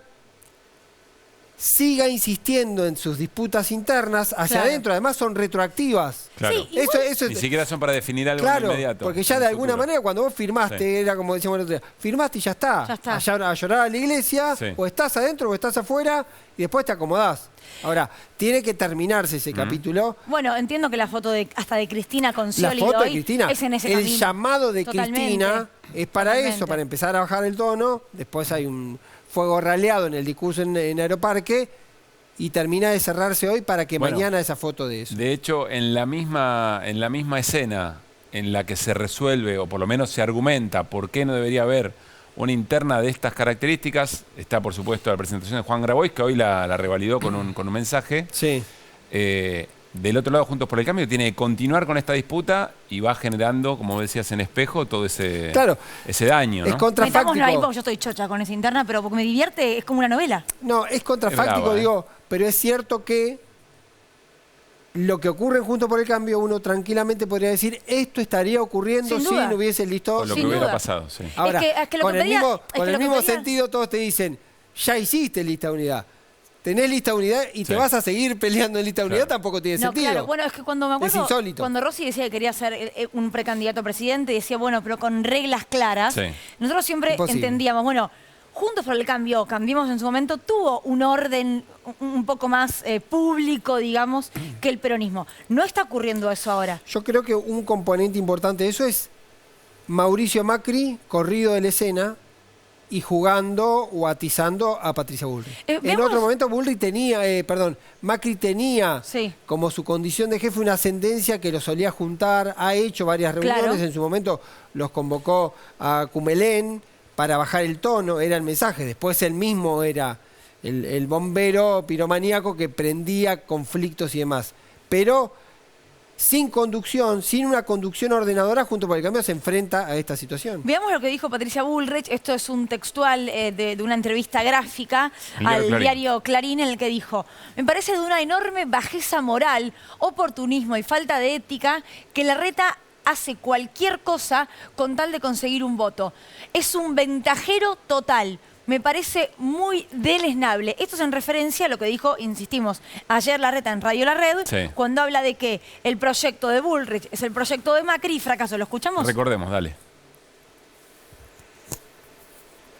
siga insistiendo en sus disputas internas hacia adentro. Además son retroactivas. Claro. Sí, Ni siquiera son para definir algo inmediato. Porque ya de alguna manera cuando vos firmaste, era como decíamos el otro día, firmaste y ya está. A llorar a la iglesia, o estás adentro o estás afuera, y después te acomodás. Ahora, tiene que terminarse ese capítulo. Bueno, entiendo que la foto hasta de Cristina con Scioli la foto hoy de Cristina, es en ese el camino. llamado de Cristina es para eso, para empezar a bajar el tono. Después hay un fuego raleado en el discurso en Aeroparque, y termina de cerrarse hoy para que mañana esa foto de eso. De hecho, en la misma escena en la que se resuelve, o por lo menos se argumenta, por qué no debería haber una interna de estas características, está por supuesto la presentación de Juan Grabois, que hoy la revalidó con un mensaje. Sí. Del otro lado, Juntos por el Cambio tiene que continuar con esta disputa y va generando, como decías, en espejo, todo ese daño, ¿no? Es contrafáctico. Metámoslo ahí porque yo estoy chocha con esa interna, pero porque me divierte, es como una novela. No, es contrafáctico, digo, pero es cierto que lo que ocurre en Juntos por el Cambio, uno tranquilamente podría decir, esto estaría ocurriendo si no hubiese listo. O lo que hubiera pasado, sí. Ahora, con el mismo sentido, todos te dicen, ya hiciste lista de unidad. Tenés lista de unidad y te vas a seguir peleando en lista de unidad, tampoco tiene sentido. Claro, bueno, es que cuando me acuerdo, es insólito. Cuando Rossi decía que quería ser un precandidato a presidente, decía, bueno, pero con reglas claras. Nosotros siempre entendíamos, bueno, Juntos por el Cambio, Cambiemos en su momento, tuvo un orden un poco más público, digamos, que el peronismo. No está ocurriendo eso ahora. Yo creo que un componente importante de eso es Mauricio Macri, corrido de la escena, y jugando o atizando a Patricia Bullrich. En otro momento Macri tenía como su condición de jefe una ascendencia que lo solía juntar, ha hecho varias reuniones, en su momento los convocó a Cumelén para bajar el tono, era el mensaje. Después él mismo era el bombero piromaníaco que prendía conflictos y demás. Pero sin conducción, sin una conducción ordenadora, Juntos por el Cambio se enfrenta a esta situación. Veamos lo que dijo Patricia Bullrich. Esto es un textual de una entrevista gráfica al diario Clarín, en el que dijo: me parece de una enorme bajeza moral, oportunismo y falta de ética que Larreta hace cualquier cosa con tal de conseguir un voto. Es un ventajero total. Me parece muy deleznable. Esto es en referencia a lo que dijo, insistimos, ayer Larreta en Radio La Red, cuando habla de que el proyecto de Bullrich es el proyecto de Macri y fracaso. ¿Lo escuchamos? Recordemos, dale.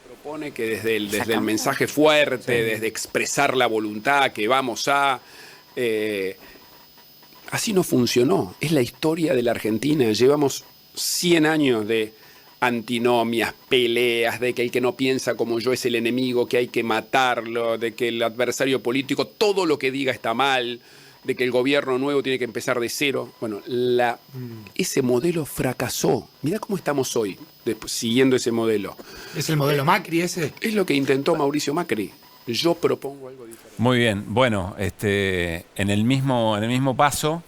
Propone que desde el mensaje fuerte, desde expresar la voluntad, que vamos a... Así no funcionó. Es la historia de la Argentina. Llevamos 100 años de antinomias, peleas, de que el que no piensa como yo es el enemigo, que hay que matarlo, de que el adversario político, todo lo que diga está mal, de que el gobierno nuevo tiene que empezar de cero. Bueno, ese modelo fracasó. Mirá cómo estamos hoy, siguiendo ese modelo. ¿Es el modelo Macri ese? Es lo que intentó Mauricio Macri. Yo propongo algo diferente. Muy bien. Bueno, en el mismo paso,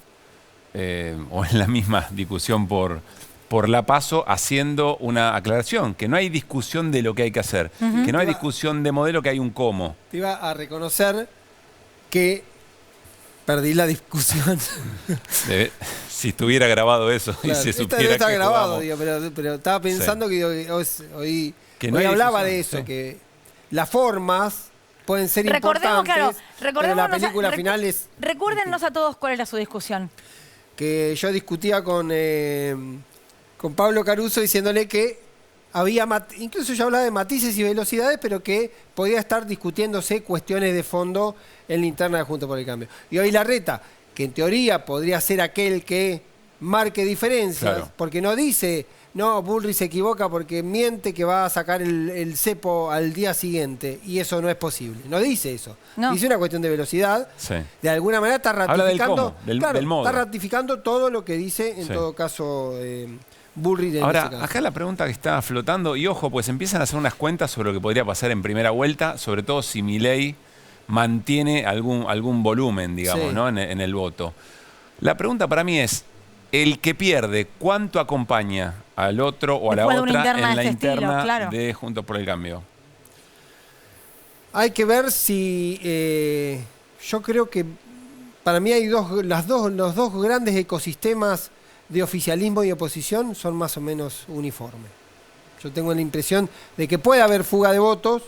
o en la misma discusión por la PASO, haciendo una aclaración, que no hay discusión de lo que hay que hacer, que no hay discusión de modelo, que hay un cómo. Te iba a reconocer que perdí la discusión. Si estuviera grabado eso, claro, y se supiera está que grabado, digo, pero estaba pensando que hoy hablaba de eso, que las formas pueden ser importantes, pero la película final es... Recuérdennos a todos cuál era su discusión. Que yo discutía con Pablo Caruso diciéndole que había, incluso yo hablaba de matices y velocidades, pero que podía estar discutiéndose cuestiones de fondo en la interna de Juntos por el Cambio. Y hoy Larreta, que en teoría podría ser aquel que marque diferencias, claro, porque no dice, no, Bullrich se equivoca porque miente que va a sacar el cepo al día siguiente, y eso no es posible. No dice eso. No. Dice una cuestión de velocidad. Sí. De alguna manera está ratificando, del modo. Está ratificando todo lo que dice, en todo caso, Bullrich. Ahora, acá la pregunta que está flotando, y ojo, pues empiezan a hacer unas cuentas sobre lo que podría pasar en primera vuelta, sobre todo si Milei mantiene algún volumen, digamos, ¿no? en el voto. La pregunta para mí es, el que pierde, ¿cuánto acompaña al otro o a la otra en la interna de Juntos por el Cambio? Hay que ver si... yo creo que para mí hay los dos grandes ecosistemas de oficialismo y oposición son más o menos uniformes. Yo tengo la impresión de que puede haber fuga de votos,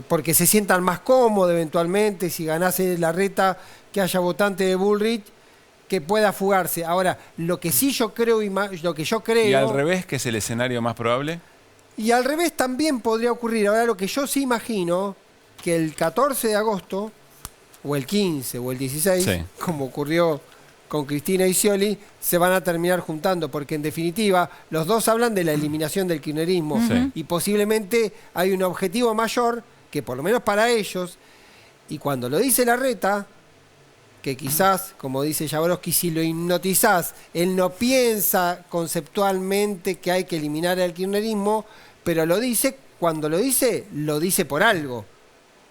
porque se sientan más cómodos eventualmente, si ganase Larreta, que haya votante de Bullrich que pueda fugarse. Ahora, lo que sí yo creo ¿Y al revés, que es el escenario más probable? Y al revés también podría ocurrir. Ahora, lo que yo sí imagino, que el 14 de agosto, o el 15, o el 16, como ocurrió con Cristina y Scioli, se van a terminar juntando, porque en definitiva los dos hablan de la eliminación del kirchnerismo, y posiblemente hay un objetivo mayor, que por lo menos para ellos, y cuando lo dice Larreta, que quizás, como dice Jaworowski, si lo hipnotizás, él no piensa conceptualmente que hay que eliminar el kirchnerismo, pero lo dice, cuando lo dice por algo,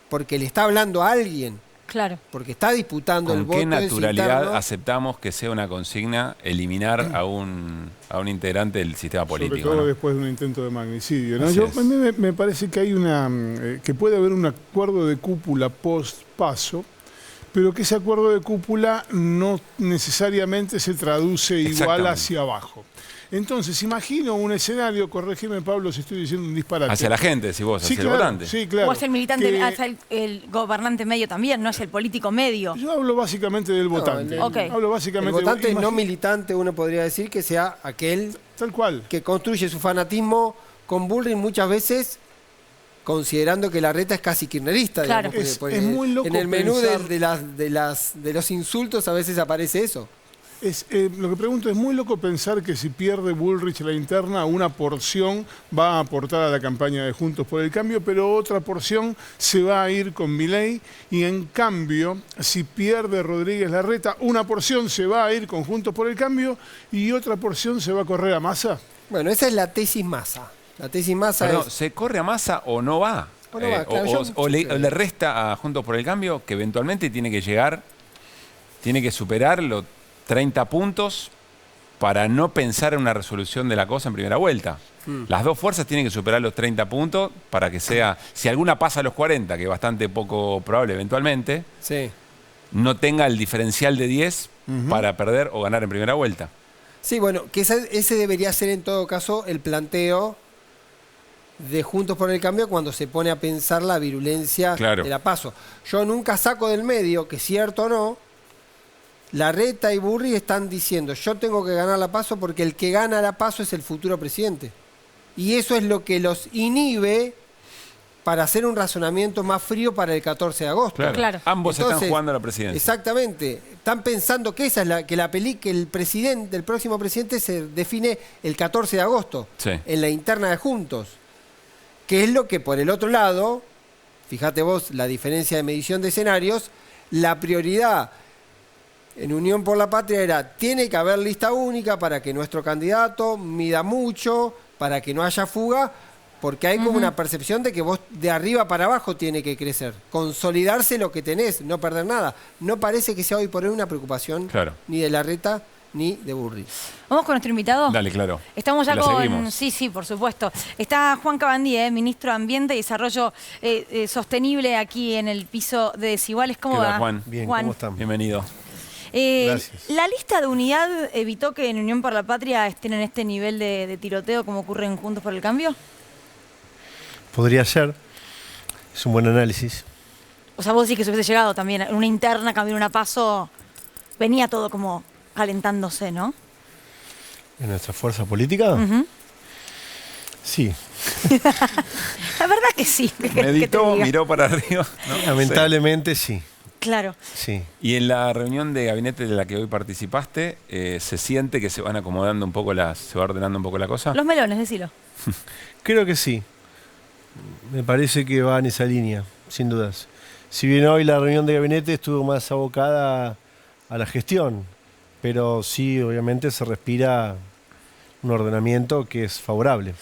porque le está hablando a alguien. Claro. Porque está disputando el voto. ¿Con qué naturalidad aceptamos que sea una consigna eliminar a un integrante del sistema político? Sobre todo después de un intento de magnicidio, ¿no? A mí me parece que que puede haber un acuerdo de cúpula post-paso, pero que ese acuerdo de cúpula no necesariamente se traduce igual hacia abajo. Entonces, imagino un escenario, corregime Pablo si estoy diciendo un disparate. Hacia la gente, si vos, hacia el votante. Sí, claro. O hacia el militante, hacia el gobernante medio también, no es el político medio. Yo hablo básicamente del votante. Hablo básicamente el votante no militante, uno podría decir que sea aquel tal cual que construye su fanatismo con Bullrich muchas veces, considerando que Larreta es casi kirchnerista. Claro. Digamos, es muy loco en el menú pensar... de los insultos a veces aparece eso. Lo que pregunto, es muy loco pensar que si pierde Bullrich la interna, una porción va a aportar a la campaña de Juntos por el Cambio, pero otra porción se va a ir con Milei, y en cambio, si pierde Rodríguez Larreta, una porción se va a ir con Juntos por el Cambio y otra porción se va a correr a Massa. Bueno, esa es la tesis Massa. La tesis Massa es... ¿Se corre a Massa o no va? O no va, claro, o le resta a Juntos por el Cambio, que eventualmente tiene que llegar, tiene que superar los 30 puntos para no pensar en una resolución de la cosa en primera vuelta. Las dos fuerzas tienen que superar los 30 puntos para que sea, si alguna pasa a los 40, que es bastante poco probable eventualmente, no tenga el diferencial de 10 para perder o ganar en primera vuelta. Sí, bueno, que ese debería ser en todo caso el planteo de Juntos por el Cambio cuando se pone a pensar la virulencia de la PASO. Yo nunca saco del medio, que cierto o no, Larreta y Bullrich están diciendo, yo tengo que ganar la PASO porque el que gana la PASO es el futuro presidente. Y eso es lo que los inhibe para hacer un razonamiento más frío para el 14 de agosto. Claro. Ambos están jugando a la presidencia. Exactamente. Están pensando que esa es que el próximo presidente se define el 14 de agosto en la interna de Juntos. Que es lo que por el otro lado, fíjate vos la diferencia de medición de escenarios, la prioridad en Unión por la Patria era, tiene que haber lista única para que nuestro candidato mida mucho, para que no haya fuga, porque hay como una percepción de que vos de arriba para abajo tiene que crecer, consolidarse lo que tenés, no perder nada. No parece que sea hoy por hoy una preocupación ni de Larreta ni de Burri. Vamos con nuestro invitado. Dale, claro. Estamos ya con... Seguimos. Sí, por supuesto. Está Juan Cabandí, ministro de Ambiente y Desarrollo Sostenible aquí en el piso de Desiguales. ¿Cómo va? Juan? Bien, ¿cómo están? Bienvenido. Gracias. ¿La lista de unidad evitó que en Unión por la Patria estén en este nivel de tiroteo como ocurre en Juntos por el Cambio? Podría ser. Es un buen análisis. O sea, vos decís que se hubiese llegado también en una interna, cambiar una paso, venía todo como calentándose, ¿no? ¿En nuestra fuerza política? Sí. La verdad que sí. Meditó, miró para arriba. ¿No? Lamentablemente sí. Claro. Sí. Y en la reunión de gabinete de la que hoy participaste, ¿se siente que se van acomodando un poco se va ordenando un poco la cosa? Los melones, decilo. Creo que sí. Me parece que va en esa línea, sin dudas. Si bien hoy la reunión de gabinete estuvo más abocada a la gestión, pero sí, obviamente se respira un ordenamiento que es favorable.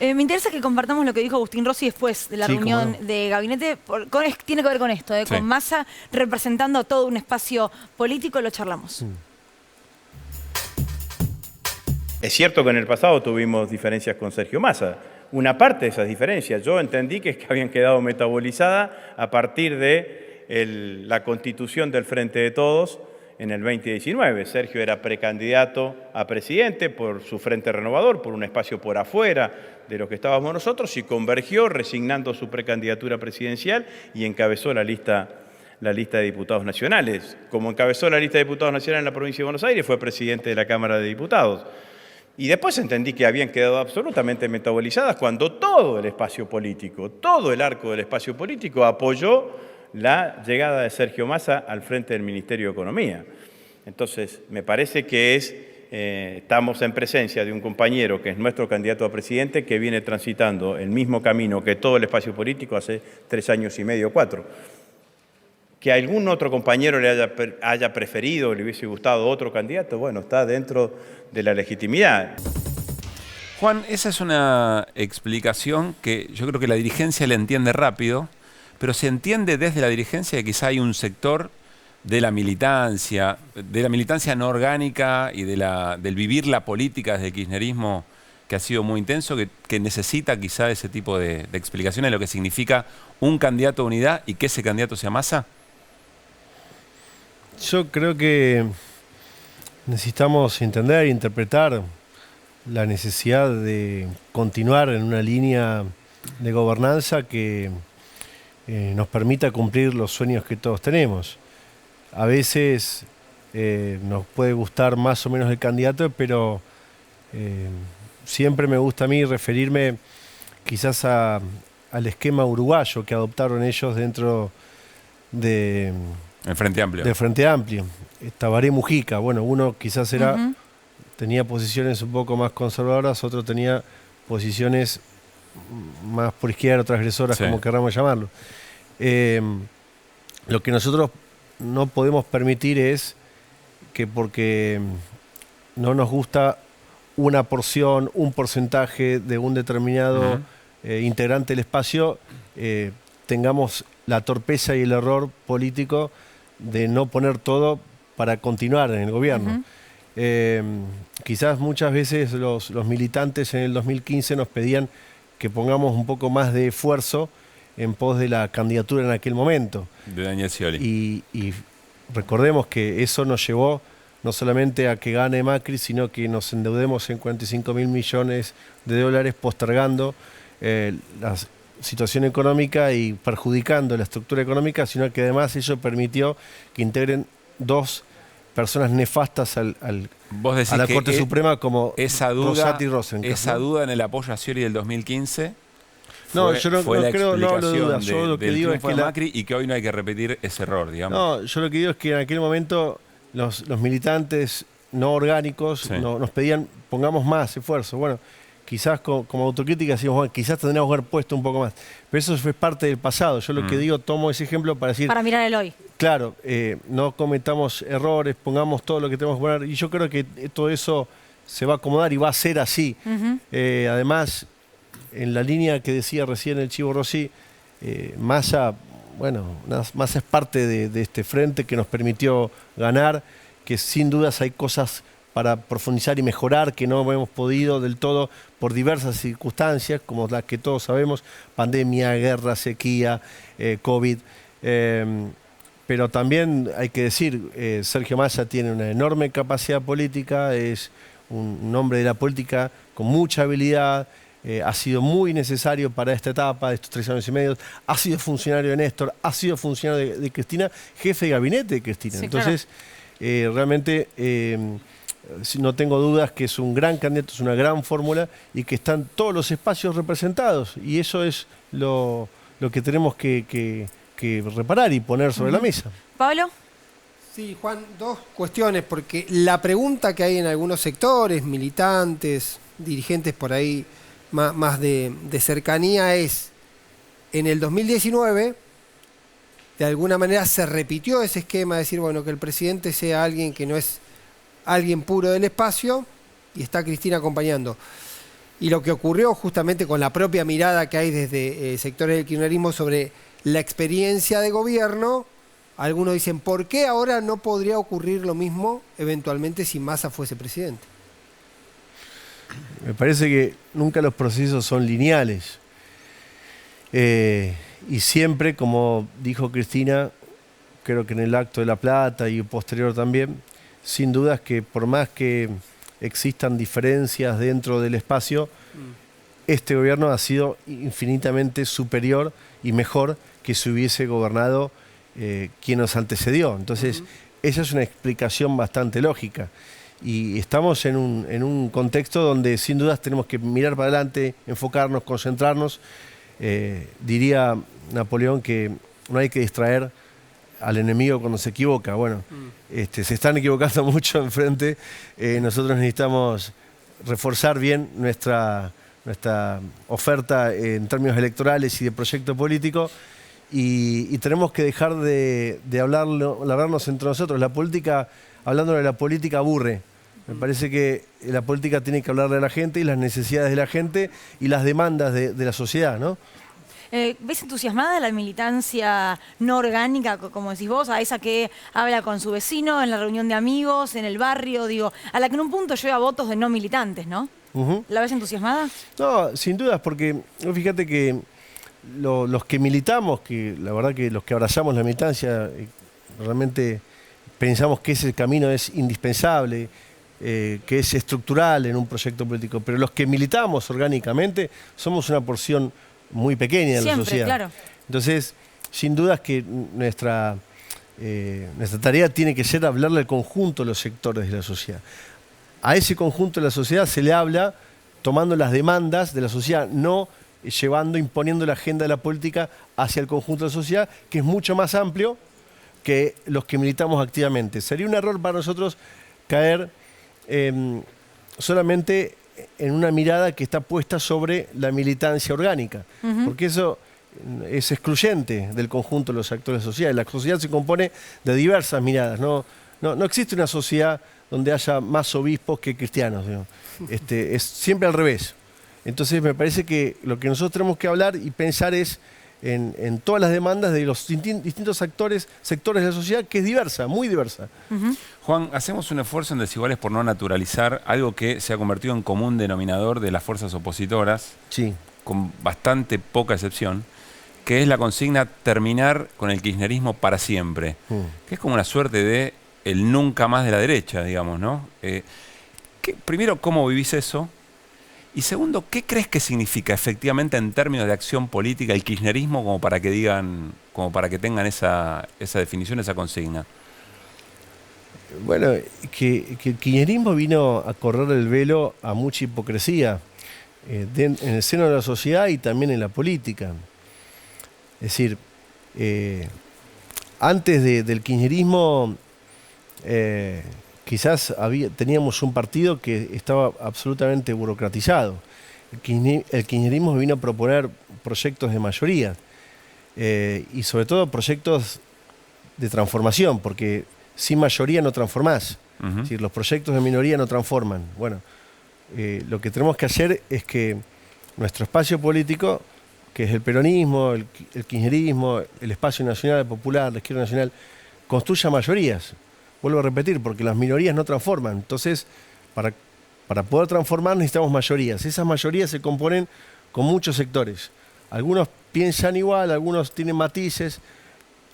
Me interesa que compartamos lo que dijo Agustín Rossi después de la reunión de gabinete. Tiene que ver con esto, con Massa representando todo un espacio político, lo charlamos. Es cierto que en el pasado tuvimos diferencias con Sergio Massa. Una parte de esas diferencias yo entendí que habían quedado metabolizadas a partir de la constitución del Frente de Todos en el 2019. Sergio era precandidato a presidente por su Frente Renovador, por un espacio por afuera de lo que estábamos nosotros, y convergió resignando su precandidatura presidencial y encabezó la lista de diputados nacionales. Como encabezó la lista de diputados nacionales en la provincia de Buenos Aires, fue presidente de la Cámara de Diputados. Y después entendí que habían quedado absolutamente metabolizadas cuando todo el espacio político, todo el arco del espacio político apoyó la llegada de Sergio Massa al frente del Ministerio de Economía. Entonces, me parece que estamos en presencia de un compañero que es nuestro candidato a presidente, que viene transitando el mismo camino que todo el espacio político hace 3 años y medio, 4. Que algún otro compañero le haya preferido, le hubiese gustado otro candidato, bueno, está dentro de la legitimidad. Juan, esa es una explicación que yo creo que la dirigencia la entiende rápido, pero se entiende desde la dirigencia que quizá hay un sector de la militancia no orgánica y del vivir la política desde el kirchnerismo que ha sido muy intenso, que necesita quizá ese tipo de explicaciones de lo que significa un candidato de unidad y que ese candidato sea Massa. Yo creo que necesitamos entender e interpretar la necesidad de continuar en una línea de gobernanza que nos permita cumplir los sueños que todos tenemos. A veces nos puede gustar más o menos el candidato, pero siempre me gusta a mí referirme quizás al esquema uruguayo que adoptaron ellos dentro de... El Frente Amplio. Del Frente Amplio. Tabaré Mujica, bueno, uno quizás tenía posiciones un poco más conservadoras, otro tenía posiciones más por izquierda o transgresoras, como queramos llamarlo. Lo que nosotros no podemos permitir es que porque no nos gusta una porción, un porcentaje de un determinado integrante del espacio, tengamos la torpeza y el error político de no poner todo para continuar en el gobierno. Quizás muchas veces los militantes en el 2015 nos pedían que pongamos un poco más de esfuerzo en pos de la candidatura en aquel momento. De Daniel Scioli. Y recordemos que eso nos llevó no solamente a que gane Macri, sino que nos endeudemos en 45.000 millones de dólares postergando la situación económica y perjudicando la estructura económica, sino que además ello permitió que integren 2 personas nefastas a la Corte Suprema como esa duda, Rosati y Rosenkrantz. Esa duda en el apoyo a Scioli del 2015 fue, yo no, fue no la creo, no hablo de explicación dudas. Yo lo que del digo es triunfo que de Macri y que hoy no hay que repetir ese error, digamos. No, yo lo que digo es que en aquel momento los militantes no orgánicos nos pedían pongamos más esfuerzo. Bueno, quizás como autocrítica decimos, bueno, quizás tendríamos que haber puesto un poco más. Pero eso fue parte del pasado. Yo lo que digo, tomo ese ejemplo para decir... Para mirar el hoy. Claro, no cometamos errores, pongamos todo lo que tenemos que poner. Y yo creo que todo eso se va a acomodar y va a ser así. Además, en la línea que decía recién el Chivo Rossi, Massa, bueno, Massa es parte de este frente que nos permitió ganar, que sin dudas hay cosas para profundizar y mejorar que no hemos podido del todo por diversas circunstancias, como las que todos sabemos, pandemia, guerra, sequía, COVID. Pero también hay que decir, Sergio Massa tiene una enorme capacidad política, es un hombre de la política con mucha habilidad, ha sido muy necesario para esta etapa, de estos 3 años y medio, ha sido funcionario de Néstor, ha sido funcionario de Cristina, jefe de gabinete de Cristina. Sí, entonces, realmente no tengo dudas que es un gran candidato, es una gran fórmula y que están todos los espacios representados. Y eso es lo que tenemos que reparar y poner sobre la mesa. ¿Pablo? Sí, Juan, 2 cuestiones, porque la pregunta que hay en algunos sectores, militantes, dirigentes por ahí más de cercanía es, en el 2019, de alguna manera se repitió ese esquema de decir, bueno, que el presidente sea alguien que no es alguien puro del espacio y está Cristina acompañando. Y lo que ocurrió justamente con la propia mirada que hay desde sectores del kirchnerismo sobre la experiencia de gobierno, algunos dicen, ¿por qué ahora no podría ocurrir lo mismo eventualmente si Massa fuese presidente? Me parece que nunca los procesos son lineales. Y siempre, como dijo Cristina, creo que en el acto de La Plata y posterior también, sin dudas que por más que existan diferencias dentro del espacio, este gobierno ha sido infinitamente superior y mejor que si hubiese gobernado quien nos antecedió. Entonces, esa es una explicación bastante lógica. Y estamos en un contexto donde sin dudas tenemos que mirar para adelante, enfocarnos, concentrarnos. Diría Napoleón que no hay que distraer al enemigo cuando se equivoca. Bueno, se están equivocando mucho enfrente. Nosotros necesitamos reforzar bien nuestra oferta en términos electorales y de proyecto político y tenemos que dejar de hablarnos entre nosotros. La política, hablando de la política, aburre. Me parece que la política tiene que hablarle a la gente y las necesidades de la gente y las demandas de la sociedad, ¿no? ¿Ves entusiasmada la militancia no orgánica, como decís vos, a esa que habla con su vecino en la reunión de amigos, en el barrio, digo, a la que en un punto lleva votos de no militantes, ¿no? ¿La ves entusiasmada? No, sin dudas, porque fíjate que los que militamos, que la verdad que los que abrazamos la militancia, realmente pensamos que ese camino es indispensable, que es estructural en un proyecto político, pero los que militamos orgánicamente somos una porción muy pequeña de la sociedad. Claro. Entonces, sin dudas que nuestra tarea tiene que ser hablarle al conjunto de los sectores de la sociedad. A ese conjunto de la sociedad se le habla tomando las demandas de la sociedad, no imponiendo la agenda de la política hacia el conjunto de la sociedad, que es mucho más amplio que los que militamos activamente. Sería un error para nosotros caer solamente en una mirada que está puesta sobre la militancia orgánica, porque eso es excluyente del conjunto de los actores de la sociedad. La sociedad se compone de diversas miradas, no existe una sociedad donde haya más obispos que cristianos, es siempre al revés. Entonces me parece que lo que nosotros tenemos que hablar y pensar es en todas las demandas de los distintos sectores de la sociedad, que es diversa, muy diversa. Juan, hacemos un esfuerzo en Desiguales por no naturalizar algo que se ha convertido en común denominador de las fuerzas opositoras, con bastante poca excepción, que es la consigna terminar con el kirchnerismo para siempre, que es como una suerte de el nunca más de la derecha, digamos, ¿no? Primero, ¿cómo vivís eso? Y segundo, ¿qué crees que significa efectivamente en términos de acción política el kirchnerismo como para que digan, como para que tengan esa definición, esa consigna? Bueno, que el kirchnerismo vino a correr el velo a mucha hipocresía. en el seno de la sociedad y también en la política. Es decir, antes del kirchnerismo quizás teníamos un partido que estaba absolutamente burocratizado. El kirchnerismo vino a proponer proyectos de mayoría y sobre todo proyectos de transformación, porque sin mayoría no transformás. Es decir, los proyectos de minoría no transforman. Bueno, lo que tenemos que hacer es que nuestro espacio político, que es el peronismo, el kirchnerismo, el espacio nacional popular, la izquierda nacional, construya mayorías. Vuelvo a repetir, porque las minorías no transforman. Entonces, para poder transformar necesitamos mayorías. Esas mayorías se componen con muchos sectores. Algunos piensan igual, algunos tienen matices.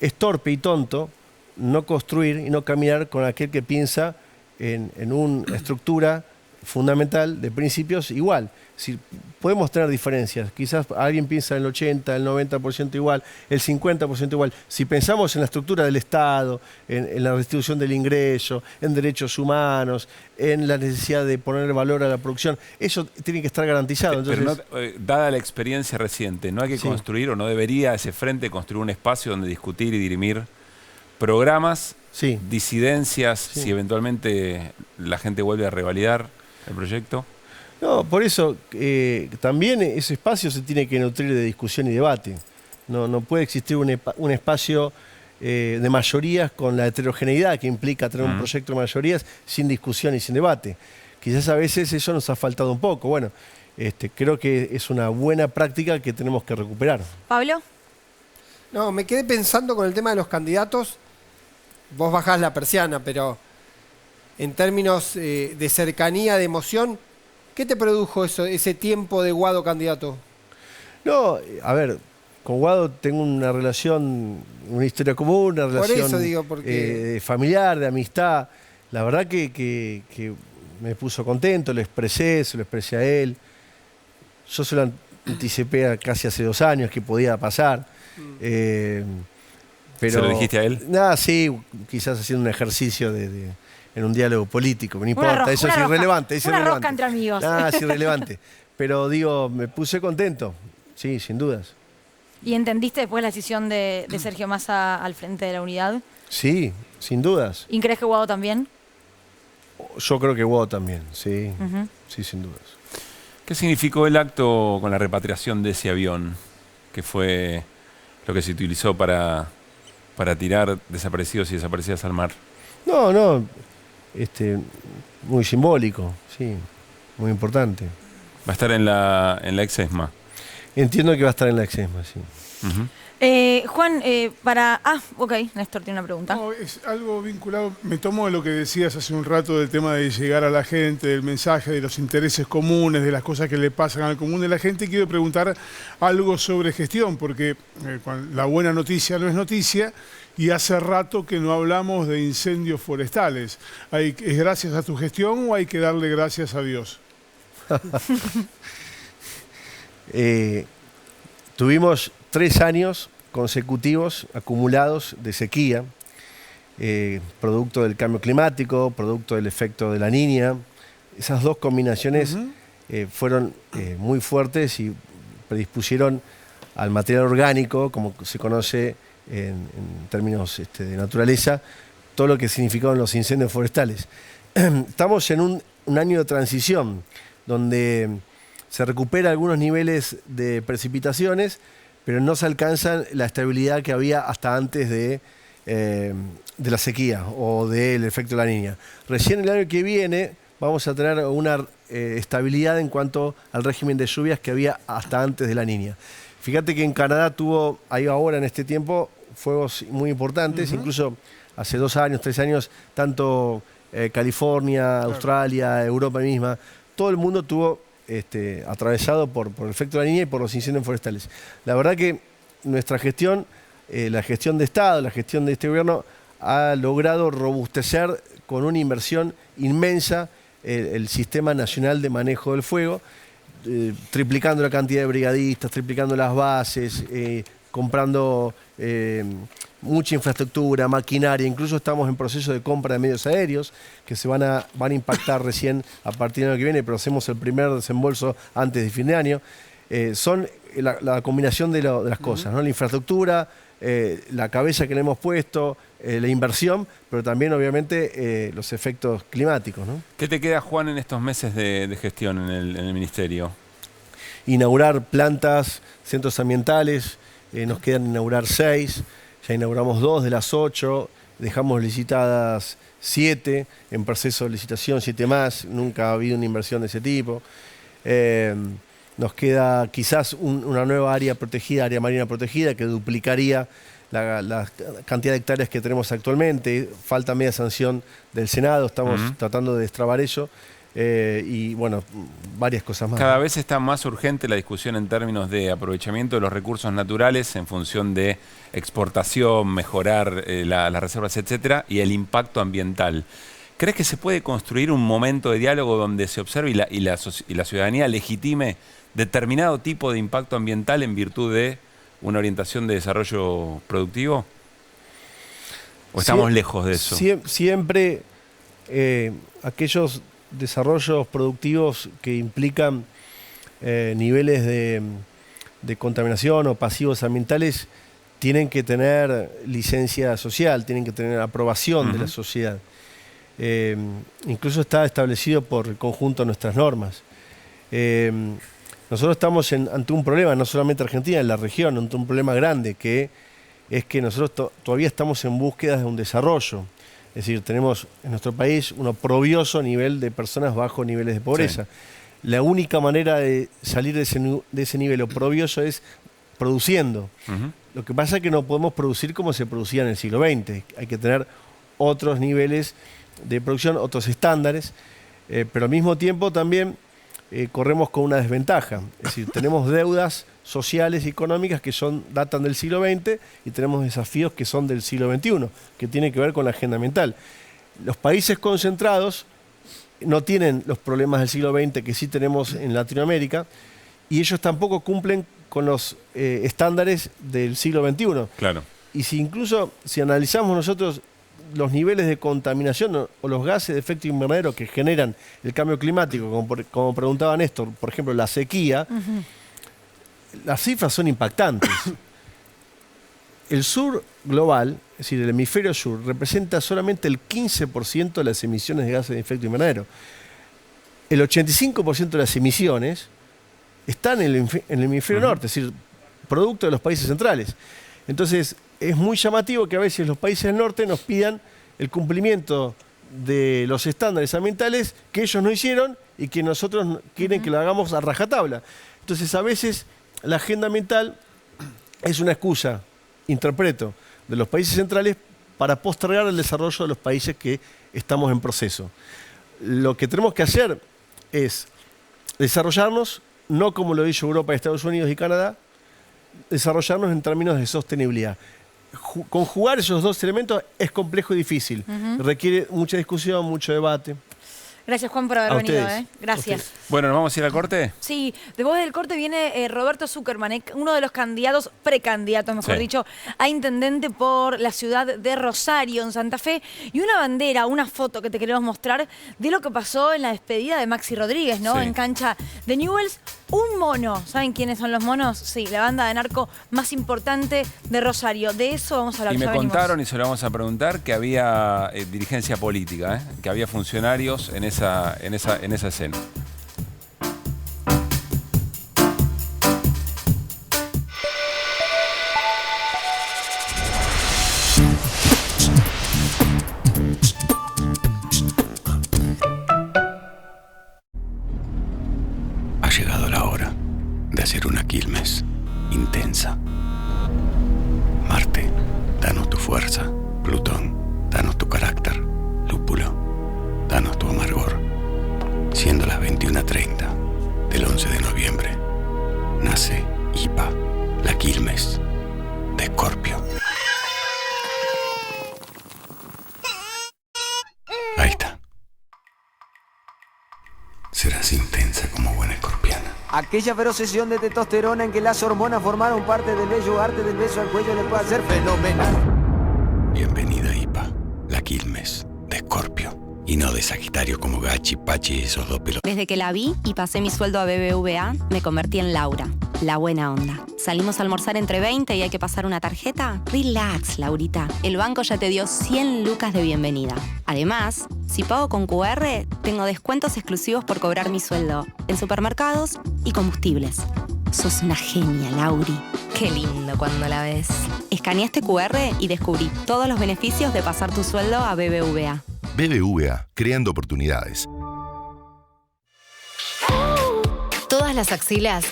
Es torpe y tonto no construir y no caminar con aquel que piensa en una estructura fundamental de principios igual. Si podemos tener diferencias, quizás alguien piensa en el 80, el 90% igual, el 50% igual. Si pensamos en la estructura del Estado, en la distribución del ingreso, en derechos humanos, en la necesidad de poner valor a la producción, eso tiene que estar garantizado. Entonces, pero dada la experiencia reciente, ¿no hay que construir o no debería ese frente construir un espacio donde discutir y dirimir programas, disidencias, si eventualmente la gente vuelve a revalidar el proyecto? No, por eso también ese espacio se tiene que nutrir de discusión y debate. No puede existir un espacio de mayorías con la heterogeneidad que implica tener un proyecto de mayorías sin discusión y sin debate. Quizás a veces eso nos ha faltado un poco. Bueno, creo que es una buena práctica que tenemos que recuperar. ¿Pablo? No, me quedé pensando con el tema de los candidatos. Vos bajás la persiana, pero en términos de cercanía, de emoción, ¿qué te produjo ese tiempo de Guado candidato? No, a ver, con Guado tengo una relación, una historia común, una relación por eso digo, porque... familiar, de amistad. La verdad que me puso contento, se lo expresé a él. Yo se lo anticipé casi hace 2 años que podía pasar. Pero, ¿se lo dijiste a él? Nada, sí, quizás haciendo un ejercicio en un diálogo político, no importa, eso es irrelevante. Una rosca entre amigos. Ah, es irrelevante. Pero digo, me puse contento, sí, sin dudas. ¿Y entendiste después la decisión de Sergio Massa al frente de la unidad? Sí, sin dudas. ¿Y crees que Guado también? Yo creo que Guado también, sí, sí, sin dudas. ¿Qué significó el acto con la repatriación de ese avión, que fue lo que se utilizó para tirar desaparecidos y desaparecidas al mar? No, muy simbólico, sí, muy importante. ¿Va a estar en la ex-ESMA? Entiendo que va a estar en la ex-ESMA, sí. Juan, ok, Néstor tiene una pregunta. No, es algo vinculado, me tomo de lo que decías hace un rato del tema de llegar a la gente, del mensaje, de los intereses comunes, de las cosas que le pasan al común de la gente. Quiero preguntar algo sobre gestión, porque la buena noticia no es noticia y hace rato que no hablamos de incendios forestales. ¿Es gracias a tu gestión o hay que darle gracias a Dios? Tuvimos 3 años consecutivos acumulados de sequía, producto del cambio climático, producto del efecto de la Niña. Esas 2 combinaciones fueron muy fuertes y predispusieron al material orgánico, como se conoce en términos de naturaleza, todo lo que significaron los incendios forestales. Estamos en un año de transición, donde se recupera algunos niveles de precipitaciones, pero no se alcanza la estabilidad que había hasta antes de la sequía o del efecto de la Niña. Recién el año que viene vamos a tener una estabilidad en cuanto al régimen de lluvias que había hasta antes de la Niña. Fíjate que en Canadá hay ahora en este tiempo fuegos muy importantes, incluso hace 2 años, 3 años, tanto California, Australia, Europa misma, todo el mundo tuvo atravesado por el efecto de la Niña y por los incendios forestales. La verdad que nuestra gestión, la gestión de Estado, la gestión de este gobierno, ha logrado robustecer con una inversión inmensa el Sistema Nacional de Manejo del Fuego, triplicando la cantidad de brigadistas, triplicando las bases, comprando mucha infraestructura, maquinaria, incluso estamos en proceso de compra de medios aéreos que van a impactar recién a partir del año que viene, pero hacemos el primer desembolso antes de fin de año. Son la combinación de las cosas, ¿no? La infraestructura, la cabeza que le hemos puesto, la inversión, pero también obviamente los efectos climáticos, ¿no? ¿Qué te queda, Juan, en estos meses de gestión en el Ministerio? Inaugurar plantas, centros ambientales, nos quedan inaugurar 6, ya inauguramos 2 de las 8, dejamos licitadas 7, en proceso de licitación 7 más, nunca ha habido una inversión de ese tipo. Nos queda quizás una nueva área protegida, área marina protegida, que duplicaría la cantidad de hectáreas que tenemos actualmente. Falta media sanción del Senado, estamos tratando de destrabar eso. Y bueno, varias cosas más. Cada vez está más urgente la discusión en términos de aprovechamiento de los recursos naturales en función de exportación, mejorar las reservas, etcétera, y el impacto ambiental. ¿Crees que se puede construir un momento de diálogo donde se observe y la ciudadanía legitime determinado tipo de impacto ambiental en virtud de una orientación de desarrollo productivo? ¿O estamos lejos de eso? Siempre aquellos desarrollos productivos que implican niveles de contaminación o pasivos ambientales tienen que tener licencia social, tienen que tener aprobación de la sociedad. Incluso está establecido por el conjunto de nuestras normas. Nosotros estamos ante un problema, no solamente Argentina, en la región, ante un problema grande, que es que nosotros todavía estamos en búsqueda de un desarrollo. Es decir, tenemos en nuestro país un oprobioso nivel de personas bajo niveles de pobreza. Sí. La única manera de salir de ese nivel oprobioso es produciendo. Lo que pasa es que no podemos producir como se producía en el siglo XX. Hay que tener otros niveles de producción, otros estándares, pero al mismo tiempo también corremos con una desventaja. Es decir, tenemos deudas sociales y económicas que datan del siglo XX y tenemos desafíos que son del siglo XXI, que tienen que ver con la agenda ambiental. Los países concentrados no tienen los problemas del siglo XX que sí tenemos en Latinoamérica y ellos tampoco cumplen con los estándares del siglo XXI. Claro. Y si analizamos nosotros los niveles de contaminación o los gases de efecto invernadero que generan el cambio climático, como preguntaba Néstor, por ejemplo, la sequía, las cifras son impactantes. El sur global, es decir, el hemisferio sur, representa solamente el 15% de las emisiones de gases de efecto invernadero. El 85% de las emisiones están en el hemisferio norte, es decir, producto de los países centrales. Entonces, es muy llamativo que a veces los países del norte nos pidan el cumplimiento de los estándares ambientales que ellos no hicieron y que nosotros quieren que lo hagamos a rajatabla. Entonces, a veces la agenda ambiental es una excusa, interpreto, de los países centrales para postergar el desarrollo de los países que estamos en proceso. Lo que tenemos que hacer es desarrollarnos, no como lo hizo Europa, Estados Unidos y Canadá, desarrollarnos en términos de sostenibilidad. Conjugar esos dos elementos es complejo y difícil. Requiere mucha discusión, mucho debate. Gracias, Juan, por haber venido. Gracias. Bueno, ¿nos vamos a ir al corte? Sí, después del corte viene Roberto Zuckerman, uno de los candidatos, precandidatos, mejor dicho, a intendente por la ciudad de Rosario, en Santa Fe, y una bandera, una foto que te queremos mostrar de lo que pasó en la despedida de Maxi Rodríguez, ¿no? En cancha de Newell's. Un mono. ¿Saben quiénes son los monos? Sí, la banda de narco más importante de Rosario. De eso vamos a hablar. Y me contaron, y se lo vamos a preguntar, que había dirigencia política, que había funcionarios en esa escena. Ha llegado la hora de hacer una quilmes intensa. Marte, danos tu fuerza. Plutón, danos tu carácter. Lúpulo, danos tu amargor. Siendo las 21:30 del 11 de noviembre, nace IPA, la quilmes de Escorpio. Ahí está. Serás intensa como buena escorpiana. Aquella feroz sesión de testosterona en que las hormonas formaron parte del bello arte del beso al cuello le puede hacer fenomenal. Bienvenida, Ipa, la Quilmes de Escorpio. Y no de Sagitario como Gachi, Pachi y esos dos pelos. Desde que la vi y pasé mi sueldo a BBVA, me convertí en Laura, la buena onda. Salimos a almorzar entre 20 y hay que pasar una tarjeta. Relax, Laurita. El banco ya te dio 100 lucas de bienvenida. Además, si pago con QR, tengo descuentos exclusivos por cobrar mi sueldo en supermercados y combustibles. Sos una genia, Lauri. Qué lindo cuando la ves. Escaneé este QR y descubrí todos los beneficios de pasar tu sueldo a BBVA. BBVA, creando oportunidades. Todas las axilas